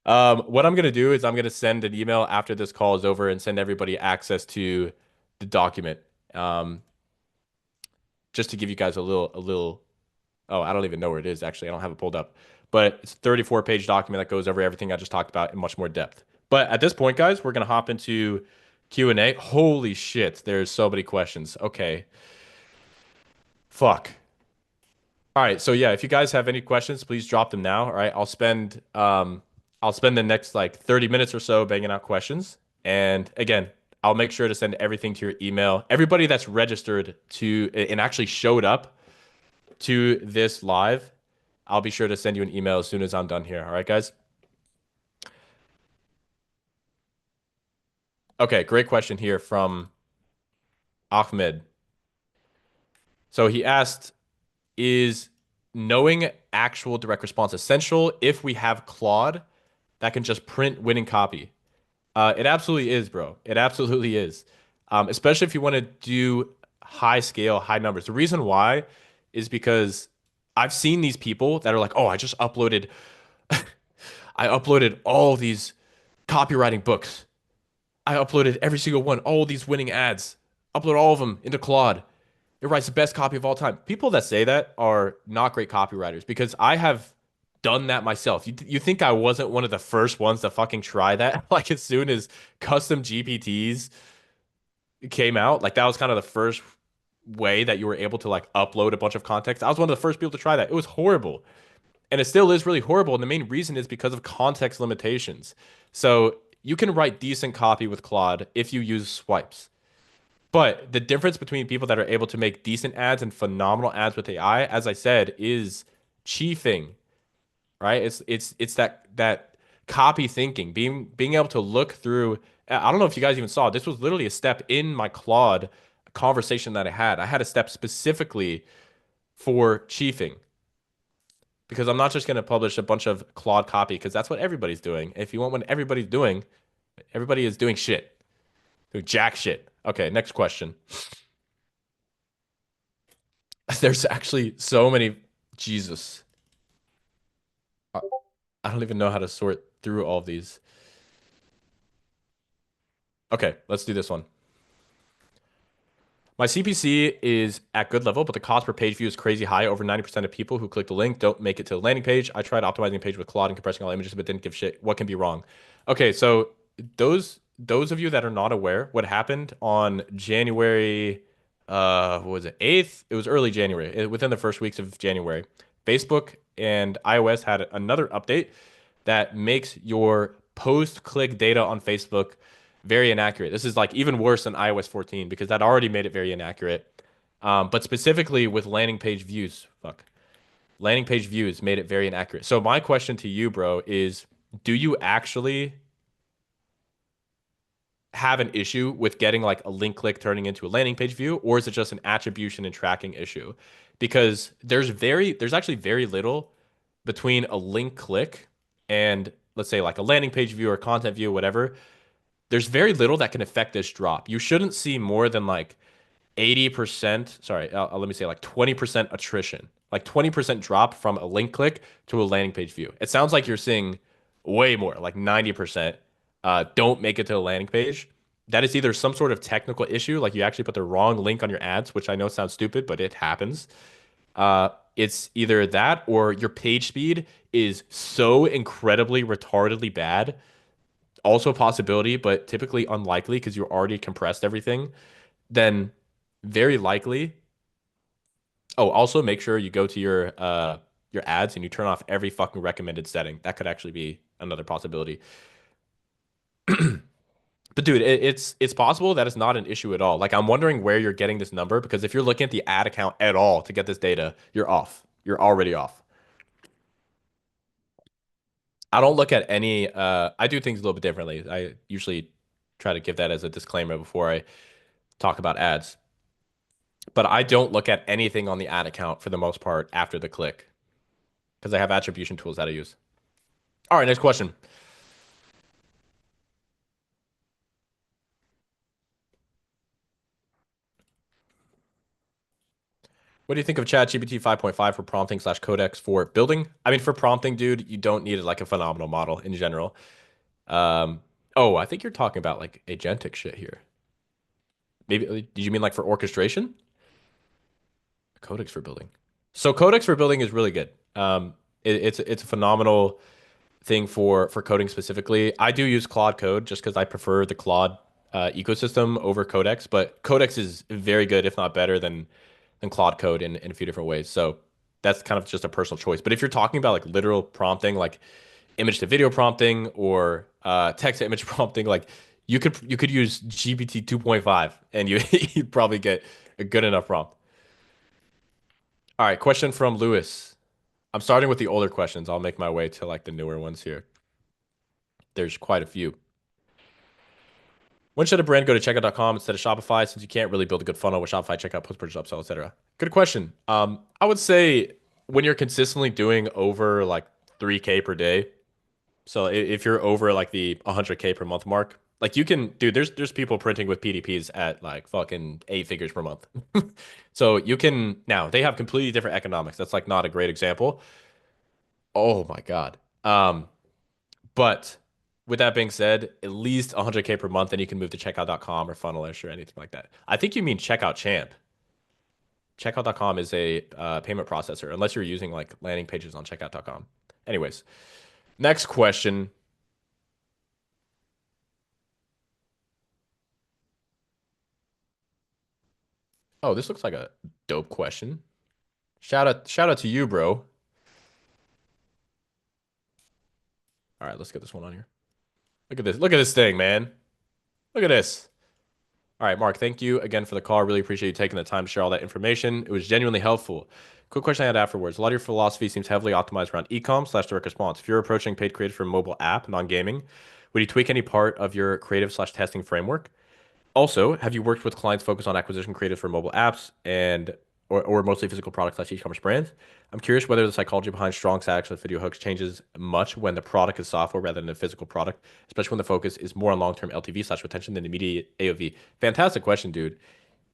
What I'm going to do is I'm going to send an email after this call is over and send everybody access to the document. Just to give you guys a little, oh, I don't even know where it is. Actually, I don't have it pulled up, but it's a 34-page document that goes over everything I just talked about in much more depth. But at this point, guys, we're going to hop into Q&A. Holy shit, there's so many questions. Okay. Fuck. All right, so yeah, if you guys have any questions, please drop them now. All right, I'll spend the next like 30 minutes or so banging out questions. And again, I'll make sure to send everything to your email. Everybody that's registered to and actually showed up to this live, I'll be sure to send you an email as soon as I'm done here. All right, guys? Okay, great question here from Ahmed. So he asked, is knowing actual direct response essential if we have Claude that can just print winning copy? It absolutely is, bro. It absolutely is. Especially if you want to do high scale, high numbers. The reason why is because I've seen these people that are like, oh, I just uploaded, I uploaded all these copywriting books. I uploaded every single one, all these winning ads, upload all of them into Claude. It writes the best copy of all time. People that say that are not great copywriters because I have done that myself. You think I wasn't one of the first ones to fucking try that? Like as soon as custom GPTs came out, like that was kind of the first way that you were able to like upload a bunch of context. I was one of the first people to try that. It was horrible. And it still is really horrible. And the main reason is because of context limitations. So you can write decent copy with Claude if you use swipes. But the difference between people that are able to make decent ads and phenomenal ads with AI, as I said, is chiefing, right? It's that copy thinking, being able to look through. I don't know if you guys even saw, this was literally a step in my Claude conversation that I had. I had a step specifically for chiefing because I'm not just going to publish a bunch of Claude copy because that's what everybody's doing. If you want what everybody's doing, everybody is doing shit, doing jack shit. Okay, next question. There's actually so many. Jesus. I don't even know how to sort through all of these. Okay, let's do this one. My CPC is at good level, but the cost per page view is crazy high. Over 90% of people who click the link don't make it to the landing page. I tried optimizing the page with Claude and compressing all images, but didn't give shit. What can be wrong? Okay, so those of you that are not aware, what happened on January, what was it, 8th? It was early January, within the first weeks of January. Facebook and iOS had another update that makes your post-click data on Facebook very inaccurate. This is like even worse than iOS 14 because that already made it very inaccurate. But specifically with landing page views, landing page views made it very inaccurate. So my question to you, bro, is do you actually have an issue with getting like a link click turning into a landing page view, or is it just an attribution and tracking issue? Because there's actually very little between a link click and let's say like a landing page view or content view, whatever. There's very little that can affect this drop. You shouldn't see more than like 80%, sorry, let me say like 20% attrition, like 20% drop from a link click to a landing page view. It sounds like you're seeing way more, like 90% don't make it to the landing page. That is either some sort of technical issue, like you actually put the wrong link on your ads, which I know sounds stupid, but it happens. It's either that or your page speed is so incredibly retardedly bad. Also a possibility, but typically unlikely because you already compressed everything. Then very likely. Oh, also make sure you go to your ads and you turn off every fucking recommended setting. That could actually be another possibility. But dude, it's possible that it's not an issue at all. Like I'm wondering where you're getting this number because if you're looking at the ad account at all to get this data, you're off. You're already off. I don't look at any I do things a little bit differently. I usually try to give that as a disclaimer before I talk about ads. But I don't look at anything on the ad account for the most part after the click because I have attribution tools that I use. All right, next question. What do you think of ChatGPT 5.5 for prompting slash codex for building? I mean, for prompting, dude, you don't need like a phenomenal model in general. Oh, I think you're talking about like agentic shit here. Maybe, did you mean like for orchestration? Codex for building. So Codex for building is really good. It's a phenomenal thing for coding specifically. I do use Claude Code just because I prefer the Claude ecosystem over Codex, but Codex is very good, if not better than Claude Code in a few different ways. So that's kind of just a personal choice. But if you're talking about like literal prompting, like image to video prompting or text to image prompting, like you could use GPT 2.5 and you'd probably get a good enough prompt. All right, question from Lewis. I'm starting with the older questions. I'll make my way to like the newer ones here. There's quite a few. When should a brand go to checkout.com instead of Shopify since you can't really build a good funnel with Shopify checkout, post-purchase, upsell, etc.? Good question. I would say when you're consistently doing over like 3K per day. So if you're over like the 100K per month mark, like you can, dude, there's people printing with PDPs at like fucking 8 figures per month. So you can, now they have completely different economics. That's like not a great example. Oh my God. But with that being said, at least 100K per month, then you can move to checkout.com or Funnelish or anything like that. I think you mean Checkout Champ. Checkout.com is a payment processor, unless you're using like landing pages on checkout.com. Anyways, next question. Oh, this looks like a dope question. Shout out to you, bro. All right, let's get this one on here. Look at this. Look at this thing, man. Look at this. All right, Mark, thank you again for the call. Really appreciate you taking the time to share all that information. It was genuinely helpful. Quick question I had afterwards. A lot of your philosophy seems heavily optimized around e-com slash direct response. If you're approaching paid creative for a mobile app, non-gaming, would you tweak any part of your creative slash testing framework? Also, have you worked with clients focused on acquisition creative for mobile apps and or mostly physical products slash e-commerce brands? I'm curious whether the psychology behind strong statics with video hooks changes much when the product is software rather than a physical product, especially when the focus is more on long-term LTV slash retention than immediate AOV. Fantastic question, dude.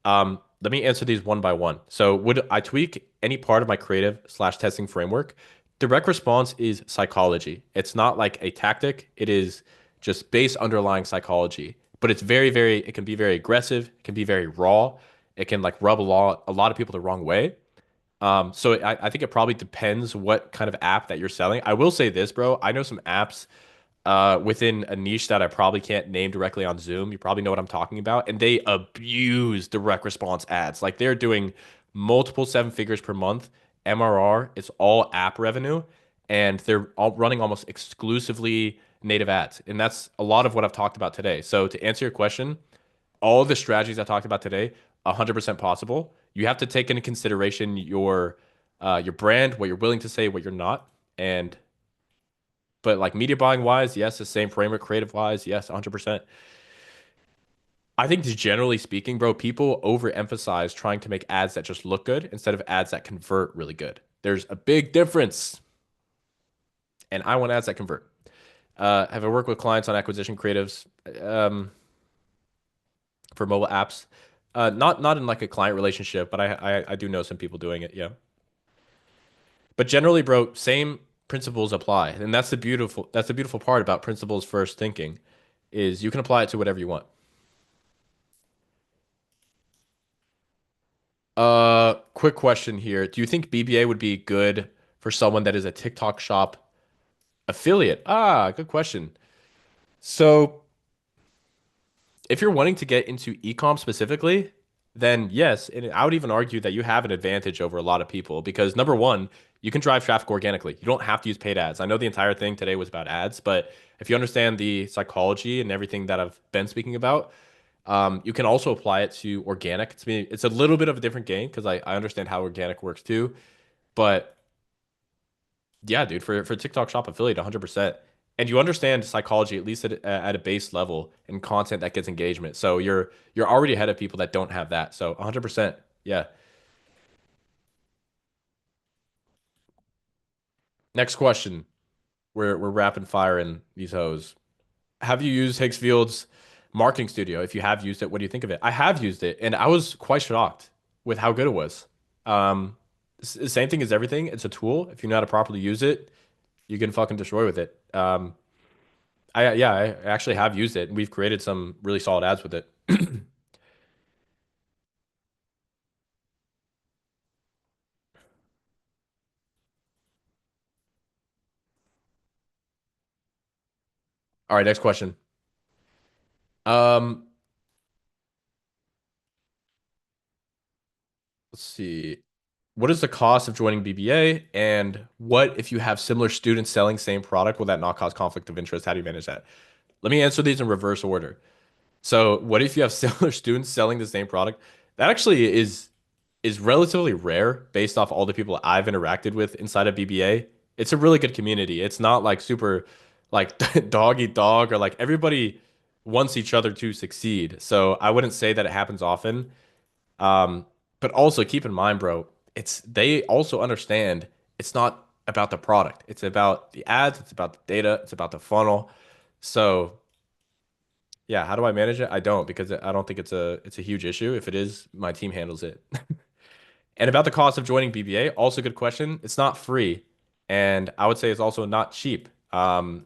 Let me answer these one by one. So would I tweak any part of my creative slash testing framework? Direct response is psychology. It's not like a tactic. It is just base underlying psychology. But it's it can be very aggressive. It can be very raw. It can like rub a lot of people the wrong way. So I think it probably depends what kind of app that you're selling. I will say this, bro. I know some apps within a niche that I probably can't name directly on Zoom. You probably know what I'm talking about. And they abuse direct response ads. Like they're doing multiple 7 figures per month. MRR, it's all app revenue. And they're all running almost exclusively native ads. And that's a lot of what I've talked about today. So to answer your question, all the strategies I talked about today, 100% possible. You have to take into consideration your brand, what you're willing to say, what you're not. But like media buying wise, yes, the same framework. Creative wise, yes, 100%. I think just generally speaking, bro, people overemphasize trying to make ads that just look good instead of ads that convert really good. There's a big difference. And I want ads that convert. Have I worked with clients on acquisition creatives for mobile apps? Not in like a client relationship, but I do know some people doing it, yeah. But generally, bro, same principles apply. And that's the beautiful part about principles first thinking is you can apply it to whatever you want. Quick question here. Do you think BBA would be good for someone that is a TikTok shop affiliate? Ah, good question. So if you're wanting to get into ecom specifically, then yes, and I would even argue that you have an advantage over a lot of people because number one, you can drive traffic organically. You don't have to use paid ads. I know the entire thing today was about ads, but if you understand the psychology and everything that I've been speaking about, you can also apply it to organic. It's a little bit of a different game because I understand how organic works too. But yeah, dude, for TikTok Shop affiliate, 100%. And you understand psychology at least at a base level and content that gets engagement. So you're already ahead of people that don't have that. So 100%. Yeah. Next question. We're rapid firing these hoes. Have you used Higgsfield's marketing studio? If you have used it, what do you think of it? I have used it and I was quite shocked with how good it was. Same thing as everything. It's a tool. If you know how to properly use it, you can fucking destroy with it. I actually have used it and we've created some really solid ads with it. All right, next question. Um, let's see. What is the cost of joining BBA? And what if you have similar students selling same product? Will that not cause conflict of interest? How do you manage that? Let me answer these in reverse order. So, what if you have similar students selling the same product? That actually is relatively rare based off all the people I've interacted with inside of BBA. It's a really good community. It's not like super like dog eat dog or like everybody wants each other to succeed. So I wouldn't say that it happens often. Um, but also keep in mind, bro, they also understand it's not about the product. It's about the ads, it's about the data, it's about the funnel. So yeah, how do I manage it? I don't because I don't think it's a huge issue. If it is, my team handles it. And about the cost of joining BBA, also good question. It's not free, and I would say it's also not cheap. I'm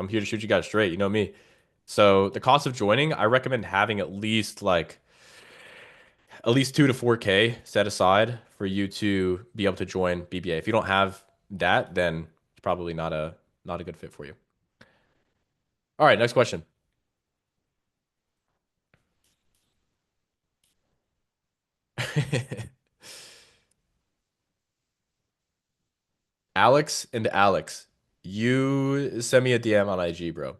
here to shoot you guys straight. You know me. So the cost of joining, I recommend having at least 2 to 4K set aside for you to be able to join BBA. If you don't have that, then it's probably not a good fit for you. All right, next question. Alex and Alex, you send me a DM on IG, bro.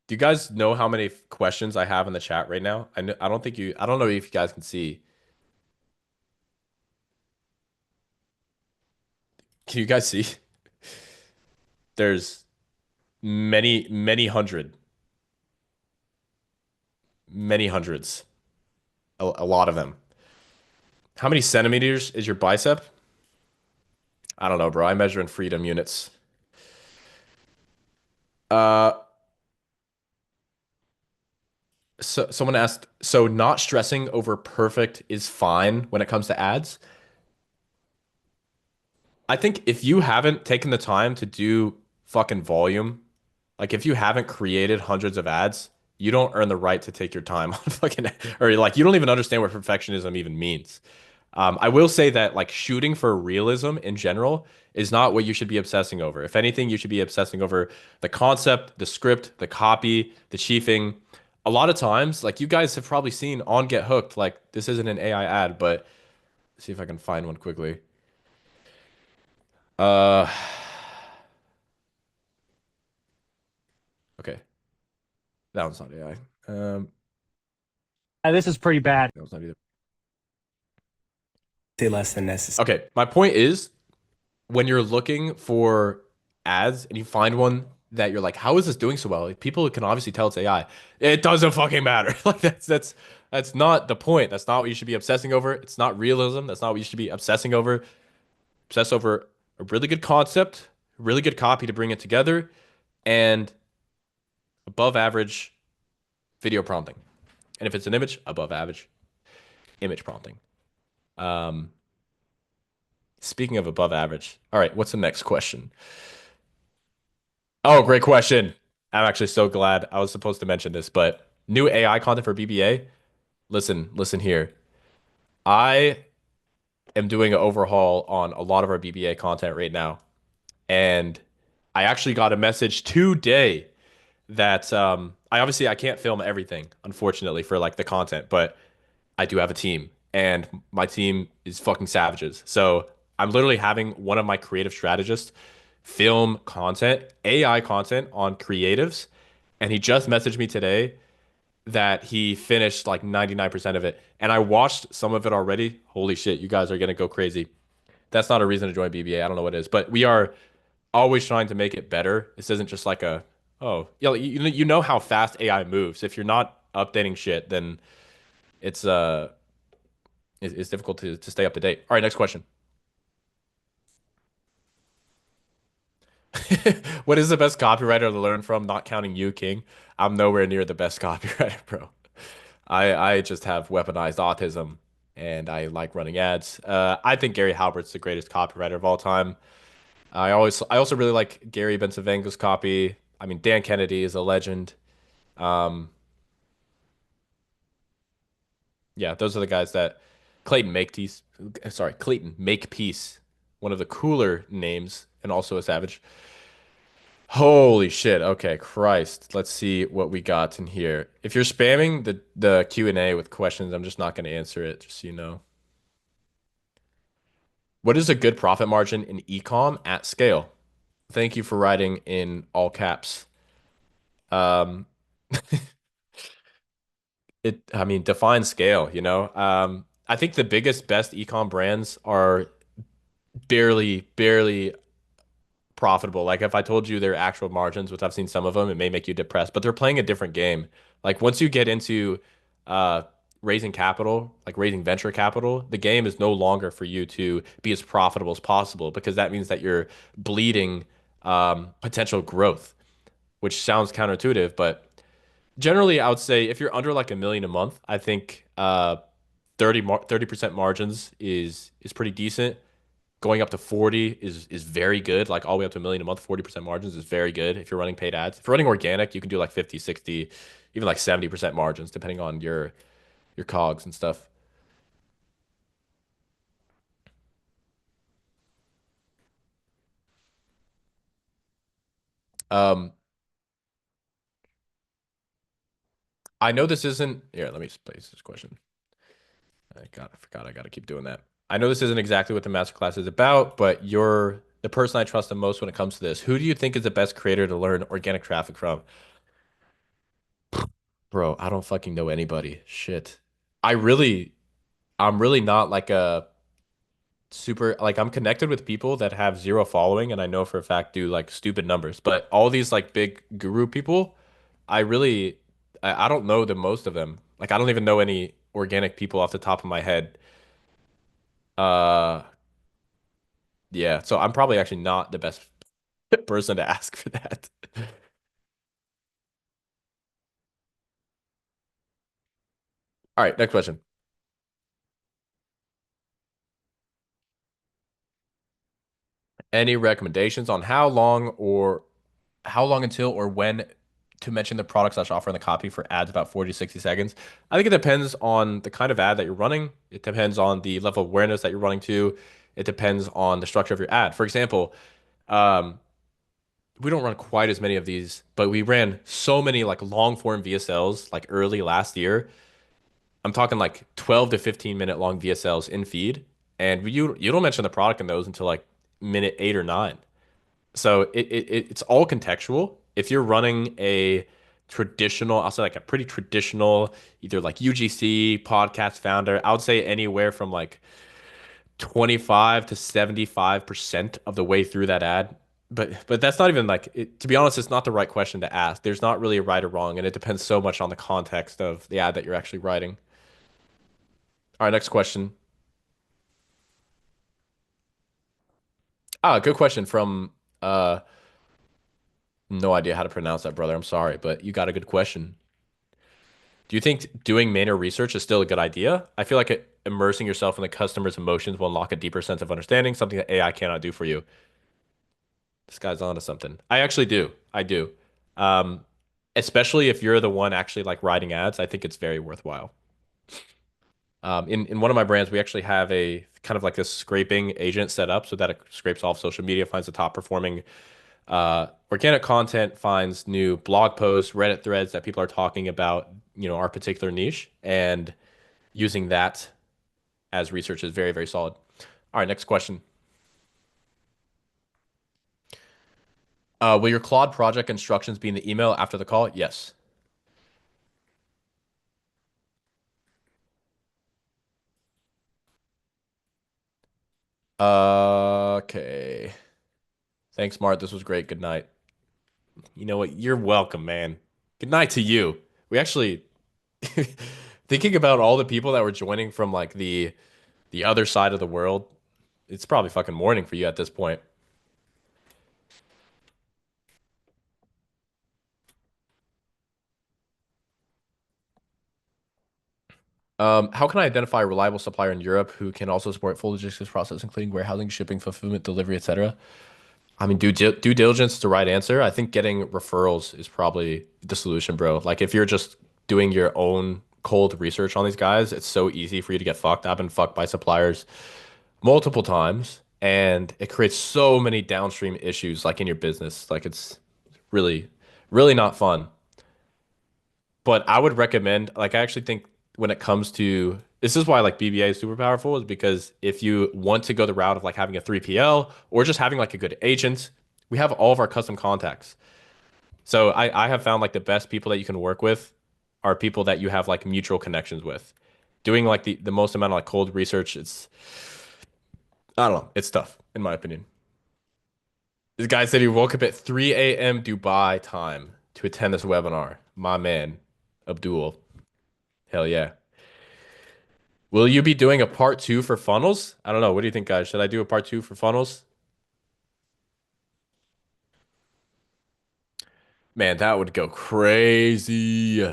Do you guys know how many questions I have in the chat right now? I don't think I don't know if you guys can see. Can you guys see? There's many hundreds, a lot of them. How many centimeters is your bicep? I don't know, bro. I measure in freedom units. Uh, so someone asked, so not stressing over perfect is fine when it comes to ads? I think if you haven't taken the time to do fucking volume, like if you haven't created hundreds of ads, you don't earn the right to take your time on fucking, or like you don't even understand what perfectionism even means. I will say that like shooting for realism in general is not what you should be obsessing over. If anything, you should be obsessing over the concept, the script, the copy, the chiefing. A lot of times, like you guys have probably seen on Get Hooked, like this isn't an AI ad, but see if I can find one quickly. Uh, okay, that one's not AI. This is pretty bad. That was not either. Say less than necessary. Okay, my point is when you're looking for ads and you find one that you're like, how is this doing so well? Like, people can obviously tell it's AI. It doesn't fucking matter. Like that's not the point. That's not what you should be obsessing over. It's not realism. That's not what you should be obsessing over. Obsess over a really good concept, a really good copy to bring it together, and above average video prompting. And if it's an image, above average image prompting. Um, Speaking of above average, all right, what's the next question? Oh, great question. I'm actually so glad I was supposed to mention this, but new AI content for BBA. Listen here. I am doing an overhaul on a lot of our BBA content right now, and I actually got a message today that I can't film everything, unfortunately, for like the content, but I do have a team, and my team is fucking savages. So I'm literally having one of my creative strategists film content, AI content on creatives, and he just messaged me today that he finished like 99% of it. And I watched some of it already. Holy shit, you guys are gonna go crazy. That's not a reason to join BBA. I don't know what it is, but we are always trying to make it better. This isn't just like a, oh, yeah, you know how fast AI moves. If you're not updating shit, then it's it's difficult to stay up to date. All right, next question. What is the best copywriter to learn from? Not counting you, King. I'm nowhere near the best copywriter, bro. I just have weaponized autism and I like running ads. I think Gary Halbert's the greatest copywriter of all time. I also really like Gary Bencivengo's copy. I mean, Dan Kennedy is a legend. Um, yeah, those are the guys that Clayton Makepeace. Sorry, Clayton Makepeace, one of the cooler names and also a savage. Holy shit. Okay, Christ. Let's see what we got in here. If you're spamming the Q&A with questions, I'm just not going to answer it, just so you know. What is a good profit margin in ecom at scale? Thank you for writing in all caps. Um, I mean, define scale, you know? I think the biggest, best ecom brands are barely profitable. Like if I told you their actual margins, which I've seen some of them, it may make you depressed, but they're playing a different game. Like once you get into uh raising capital, like raising venture capital, the game is no longer for you to be as profitable as possible because that means that you're bleeding potential growth, which sounds counterintuitive, but generally I would say if you're under like a million a month, I think 30% margins is pretty decent. Going up to 40 is very good. Like all the way up to a million a month, 40% margins is very good if you're running paid ads. If you're running organic, you can do like 50, 60, even like 70% margins depending on your cogs and stuff. Um, I know this isn't here, let me just place this question. I forgot I gotta keep doing that. I know this isn't exactly what the masterclass is about, but you're the person I trust the most when it comes to this. Who do you think is the best creator to learn organic traffic from? Bro, I don't fucking know anybody. Shit. I really, I'm really not like a super, like I'm connected with people that have zero following and I know for a fact do like stupid numbers. But all these like big guru people, I really, I don't know the most of them. Like I don't even know any organic people off the top of my head. Uh, yeah, so I'm probably actually not the best person to ask for that. All right, next question. Any recommendations on how long until or when to mention the product slash offer in the copy for ads about 40 to 60 seconds? I think it depends on the kind of ad that you're running. It depends on the level of awareness that you're running to. It depends on the structure of your ad. For example, um, we don't run quite as many of these, but we ran so many like long form VSLs like early last year. I'm talking like 12 to 15 minute long VSLs in feed, and you don't mention the product in those until like minute 8 or 9. So it's all contextual. If you're running a traditional, I'll say like a pretty traditional, either like UGC podcast founder, I would say anywhere from like 25 to 75% of the way through that ad but that's not even like to be honest, it's not the right question to ask. There's not really a right or wrong, and it depends so much on the context of the ad that you're actually writing. All right, next question. Good question from uh no idea how to pronounce that, brother. I'm sorry, but you got a good question. Do you think doing manual research is still a good idea? I feel like immersing yourself in the customer's emotions will unlock a deeper sense of understanding, something that AI cannot do for you. This guy's onto something. I actually do. I do. Um, Especially if you're the one actually like writing ads, I think it's very worthwhile. In one of my brands, we actually have a kind of like this scraping agent set up so that it scrapes off social media, finds the top performing organic content, finds new blog posts, Reddit threads that people are talking about, our particular niche, and using that as research is very, very solid. All right, next question. Will your Claude project instructions be in the email after the call? Yes. Okay. Thanks, Mart. This was great. Good night. You know what? You're welcome, man. Good night to you. We actually thinking about all the people that were joining from like the other side of the world. It's probably fucking morning for you at this point. How can I identify a reliable supplier in Europe who can also support full logistics process, including warehousing, shipping, fulfillment, delivery, etc.? I mean, due diligence is the right answer. I think getting referrals is probably the solution, bro. Like if you're just doing your own cold research on these guys, it's so easy for you to get fucked. I've been fucked by suppliers multiple times, and it creates so many downstream issues like in your business. Like it's really, really not fun. But I would recommend, like, I actually think when it comes to this is why like BBA is super powerful, is because if you want to go the route of like having a 3PL or just having like a good agent, we have all of our custom contacts. So I have found like the best people that you can work with are people that you have like mutual connections with. Doing like the most amount of like cold research, I don't know, it's tough in my opinion. This guy said he woke up at 3 a.m. Dubai time to attend this webinar. My man, Abdul. Hell yeah. Will you be doing a part two for funnels? I don't know. What do you think, guys? Should I do a part two for funnels? Man, that would go crazy.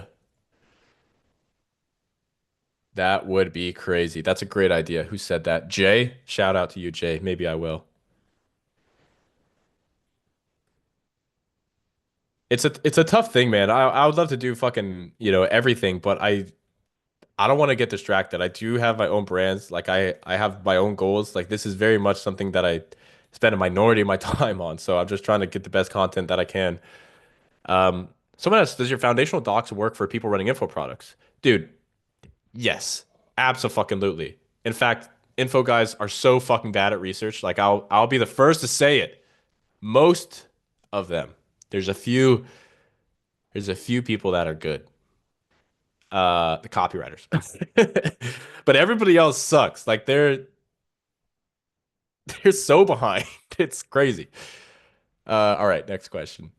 That would be crazy. That's a great idea. Who said that? Jay? Shout out to you, Jay. Maybe I will. It's a tough thing, man. I would love to do fucking, everything, but I don't want to get distracted. I do have my own brands. Like I have my own goals. Like this is very much something that I spend a minority of my time on. So I'm just trying to get the best content that I can. Someone else, does your foundational docs work for people running info products? Dude, yes. Absolutely. In fact, info guys are so fucking bad at research. Like I'll be the first to say it. Most of them. There's a few there's a few people that are good. The copywriters. But everybody else sucks. Like they're so behind. It's crazy. All right, next question.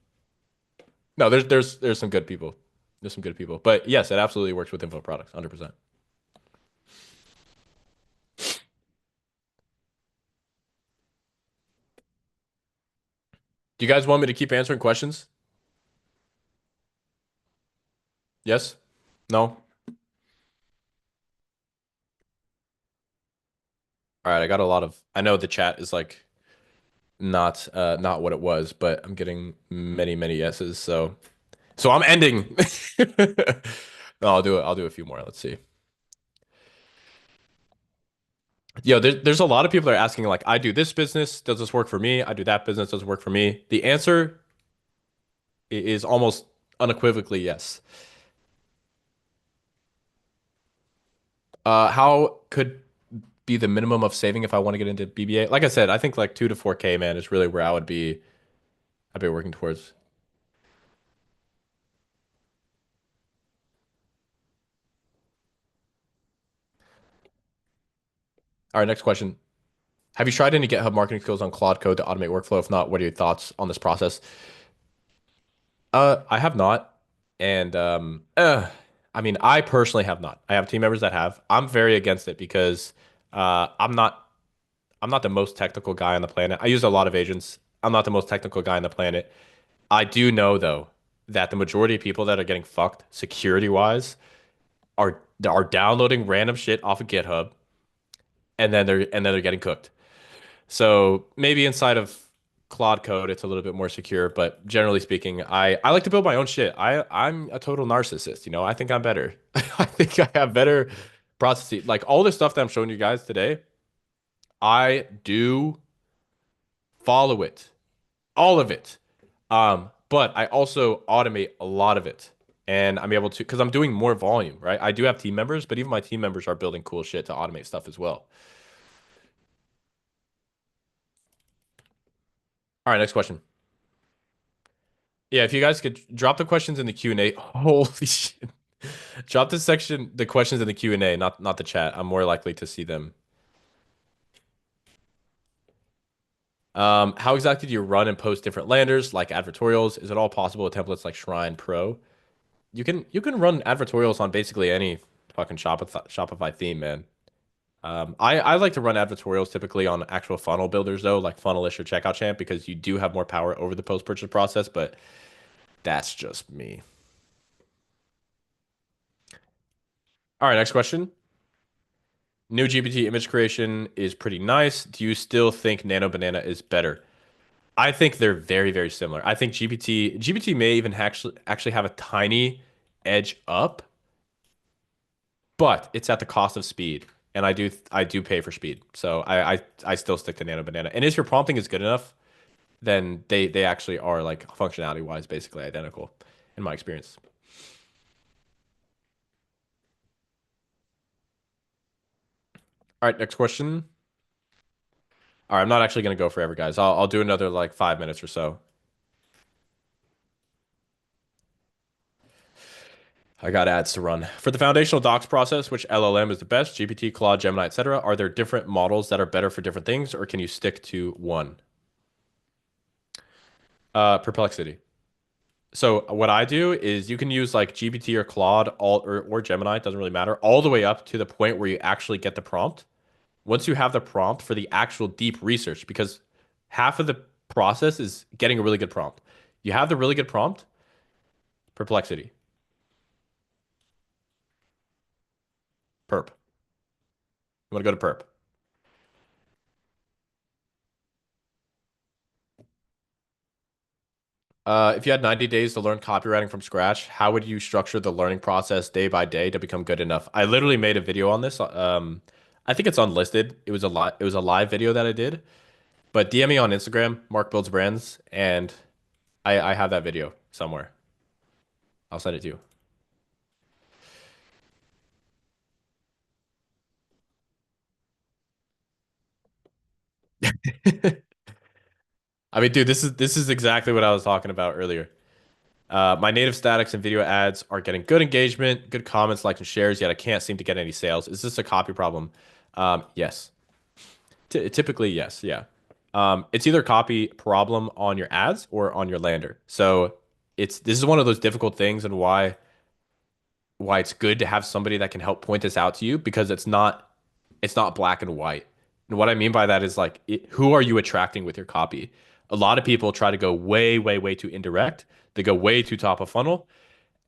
No, there's some good people. There's some good people. But yes, it absolutely works with info products, 100%. Do you guys want me to keep answering questions? Yes? No? All right, I got a lot of I know the chat is like not what it was, but I'm getting many, many yeses. So I'm ending. No, I'll do it. I'll do a few more. Let's see. There's a lot of people that are asking, like, I do this business, does this work for me? I do that business, does it work for me? The answer is almost unequivocally yes. How could be the minimum of saving if I want to get into BBA? Like I said, I think like 2 to 4K, man, is really where I'd be working towards. All right, next question. Have you tried any GitHub marketing skills on Claude Code to automate workflow? If not, what are your thoughts on this process? I have not, and I mean, I personally have not. I have team members that have. I'm very against it because I'm not the most technical guy on the planet. I use a lot of agents. I'm not the most technical guy on the planet. I do know though that the majority of people that are getting fucked security wise are downloading random shit off of GitHub and then they're getting cooked. So maybe inside of Claude Code, it's a little bit more secure, but generally speaking, I like to build my own shit. I'm a total narcissist, you know. I think I'm better. I think I have better processes. Like all the stuff that I'm showing you guys today, I do follow it, all of it. But I also automate a lot of it. And I'm able to, because I'm doing more volume, right? I do have team members, but even my team members are building cool shit to automate stuff as well. All right, next question. Yeah, if you guys could drop the questions in the Q&A. Holy shit. Drop the questions in the Q&A, not the chat. I'm more likely to see them. How exactly do you run and post different landers like advertorials? Is it all possible with templates like Shrine Pro? You can run advertorials on basically any fucking Shopify theme, man. I like to run advertorials typically on actual funnel builders though, like Funnelish or Checkout Champ, because you do have more power over the post-purchase process, but that's just me. All right, next question. New GPT image creation is pretty nice. Do you still think Nano Banana is better? I think they're very, very similar. I think GPT may even actually have a tiny edge up, but it's at the cost of speed. And I do pay for speed. So I still stick to Nano Banana. And if your prompting is good enough, then they actually are like functionality wise basically identical in my experience. All right, next question. All right, I'm not actually gonna go forever, guys. I'll do another like 5 minutes or so. I got ads to run. For the foundational docs process, which LLM is the best? GPT, Claude, Gemini, etc. Are there different models that are better for different things, or can you stick to one? Perplexity. So what I do is you can use like GPT or Claude or Gemini, it doesn't really matter, all the way up to the point where you actually get the prompt. Once you have the prompt for the actual deep research, because half of the process is getting a really good prompt. You have the really good prompt, Perplexity. Perp. You want to go to Perp. If you had 90 days to learn copywriting from scratch, how would you structure the learning process day by day to become good enough? I literally made a video on this. I think it's unlisted. It was a live video that I did. But DM me on Instagram, Mark Builds Brands, and I have that video somewhere. I'll send it to you. I mean, dude, this is exactly what I was talking about earlier. My native statics and video ads are getting good engagement, good comments, likes, and shares, yet I can't seem to get any sales. Is this a copy problem? Yes. Typically, yes. Yeah. It's either copy problem on your ads or on your lander. So this is one of those difficult things and why it's good to have somebody that can help point this out to you because it's not black and white. And what I mean by that is like who are you attracting with your copy? A lot of people try to go way, way, way too indirect. They go way too top of funnel.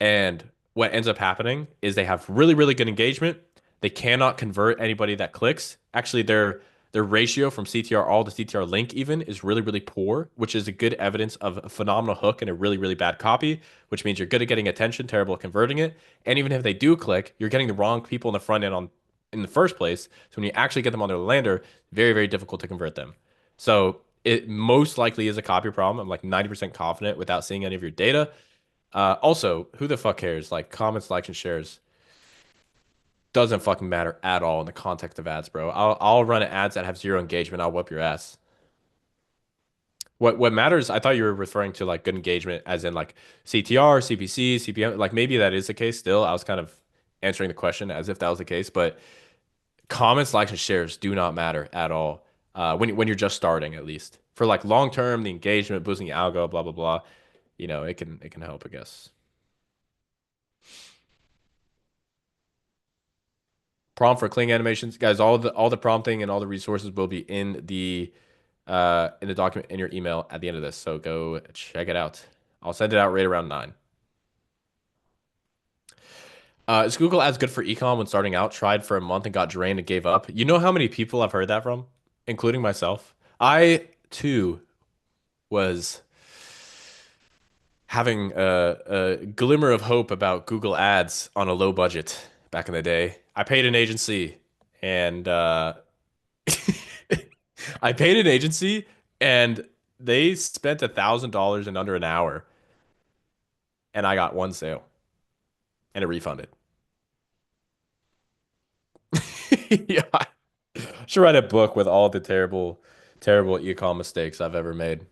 And what ends up happening is they have really, really good engagement. They cannot convert anybody that clicks. Actually, their ratio from CTR all to CTR link even is really, really poor, which is a good evidence of a phenomenal hook and a really, really bad copy, which means you're good at getting attention, terrible at converting it. And even if they do click, you're getting the wrong people in the front end in the first place. So when you actually get them on their lander, very, very difficult to convert them. So it most likely is a copy problem. I'm like 90% confident without seeing any of your data. Also, who the fuck cares? Like comments, likes, and shares doesn't fucking matter at all in the context of ads, bro. I'll run ads that have zero engagement. I'll whoop your ass. What matters? I thought you were referring to like good engagement, as in like CTR, CPC, CPM. Like maybe that is the case. Still, I was kind of answering the question as if that was the case, but comments, likes, and shares do not matter at all. when you're just starting at least. For like long term, the engagement, boosting the algo, blah blah blah. You know, it can help, I guess. Prompt for Kling animations, guys. All the prompting and all the resources will be in the document in your email at the end of this. So go check it out. I'll send it out right around 9. Is Google Ads good for ecom when starting out? Tried for a month and got drained and gave up. You know how many people I've heard that from, including myself. I too was having a glimmer of hope about Google Ads on a low budget back in the day. I paid an agency and I paid an agency and they spent $1,000 in under an hour and I got one sale and it refunded. Yeah. I should write a book with all the terrible, terrible ecom mistakes I've ever made.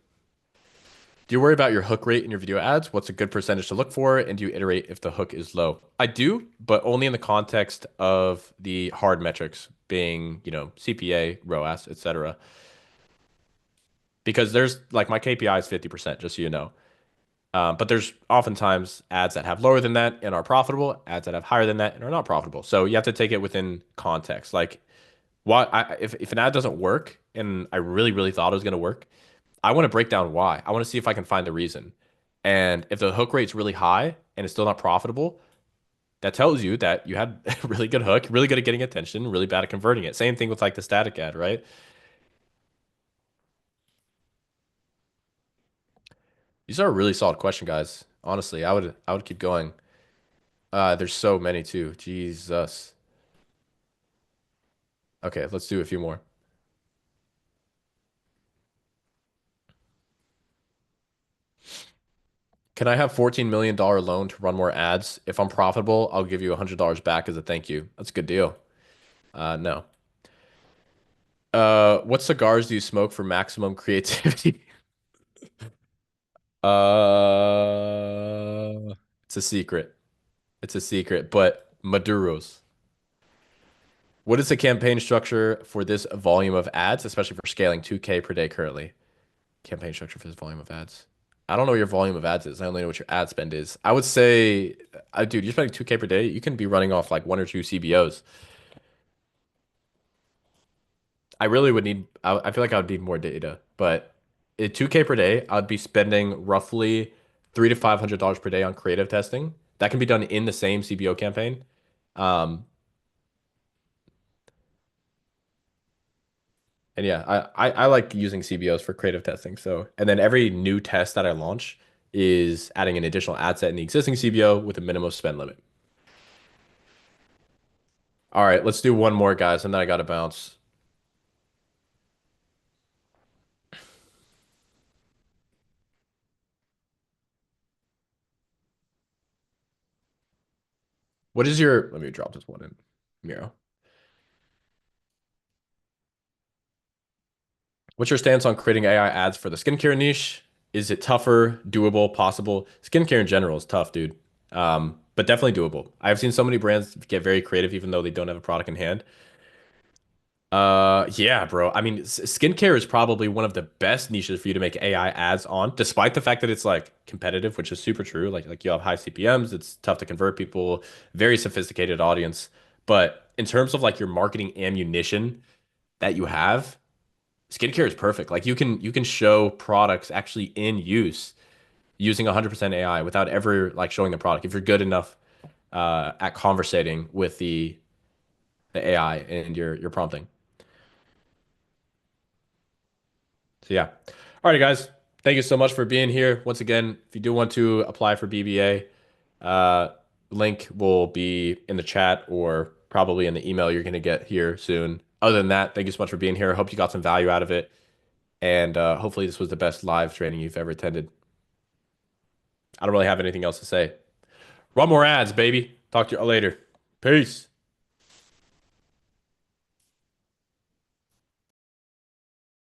Do you worry about your hook rate in your video ads? What's a good percentage to look for? And do you iterate if the hook is low? I do, but only in the context of the hard metrics being, CPA, ROAS, etc. Because there's like my KPI is 50%, just so you know. But there's oftentimes ads that have lower than that and are profitable, ads that have higher than that and are not profitable. So you have to take it within context. Like, if an ad doesn't work and I really, really thought it was going to work, I want to break down why. I want to see if I can find the reason. And if the hook rate's really high and it's still not profitable, that tells you that you had a really good hook, really good at getting attention, really bad at converting it. Same thing with like the static ad, right? These are a really solid question, guys. Honestly, I would keep going. There's so many too. Jesus. Okay, let's do a few more. Can I have $14 million loan to run more ads? If I'm profitable, I'll give you $100 back as a thank you. That's a good deal. No. What cigars do you smoke for maximum creativity? It's a secret. It's a secret, but Maduros. What is the campaign structure for this volume of ads, especially for scaling 2K per day currently? Campaign structure for this volume of ads. I don't know what your volume of ads is. I only know what your ad spend is. I would say, dude, you're spending 2K per day. You can be running off like 1 or 2 CBOs. I really would need, I feel like I would need more data, but at 2K per day, I'd be spending roughly $300 to $500 per day on creative testing. That can be done in the same CBO campaign. Um, and yeah, I like using CBOs for creative testing. So, and then every new test that I launch is adding an additional ad set in the existing CBO with a minimum spend limit. All right, let's do one more, guys, and then I got to bounce. What is your, let me drop this one in, Miro. What's your stance on creating AI ads for the skincare niche? Is it tougher, doable, possible? Skincare in general is tough, dude. But definitely doable. I've seen so many brands get very creative even though they don't have a product in hand. Yeah, bro. I mean, skincare is probably one of the best niches for you to make AI ads on, despite the fact that it's like competitive, which is super true. Like you have high CPMs, it's tough to convert people, very sophisticated audience. But in terms of like your marketing ammunition that you have, skincare is perfect. Like you can show products actually in use using 100% AI without ever like showing the product. If you're good enough at conversating with the AI and your prompting. So yeah. All right, guys. Thank you so much for being here. Once again, if you do want to apply for BBA, uh, link will be in the chat or probably in the email you're going to get here soon. Other than that, thank you so much for being here. I hope you got some value out of it. And hopefully this was the best live training you've ever attended. I don't really have anything else to say. Run more ads, baby. Talk to you later. Peace.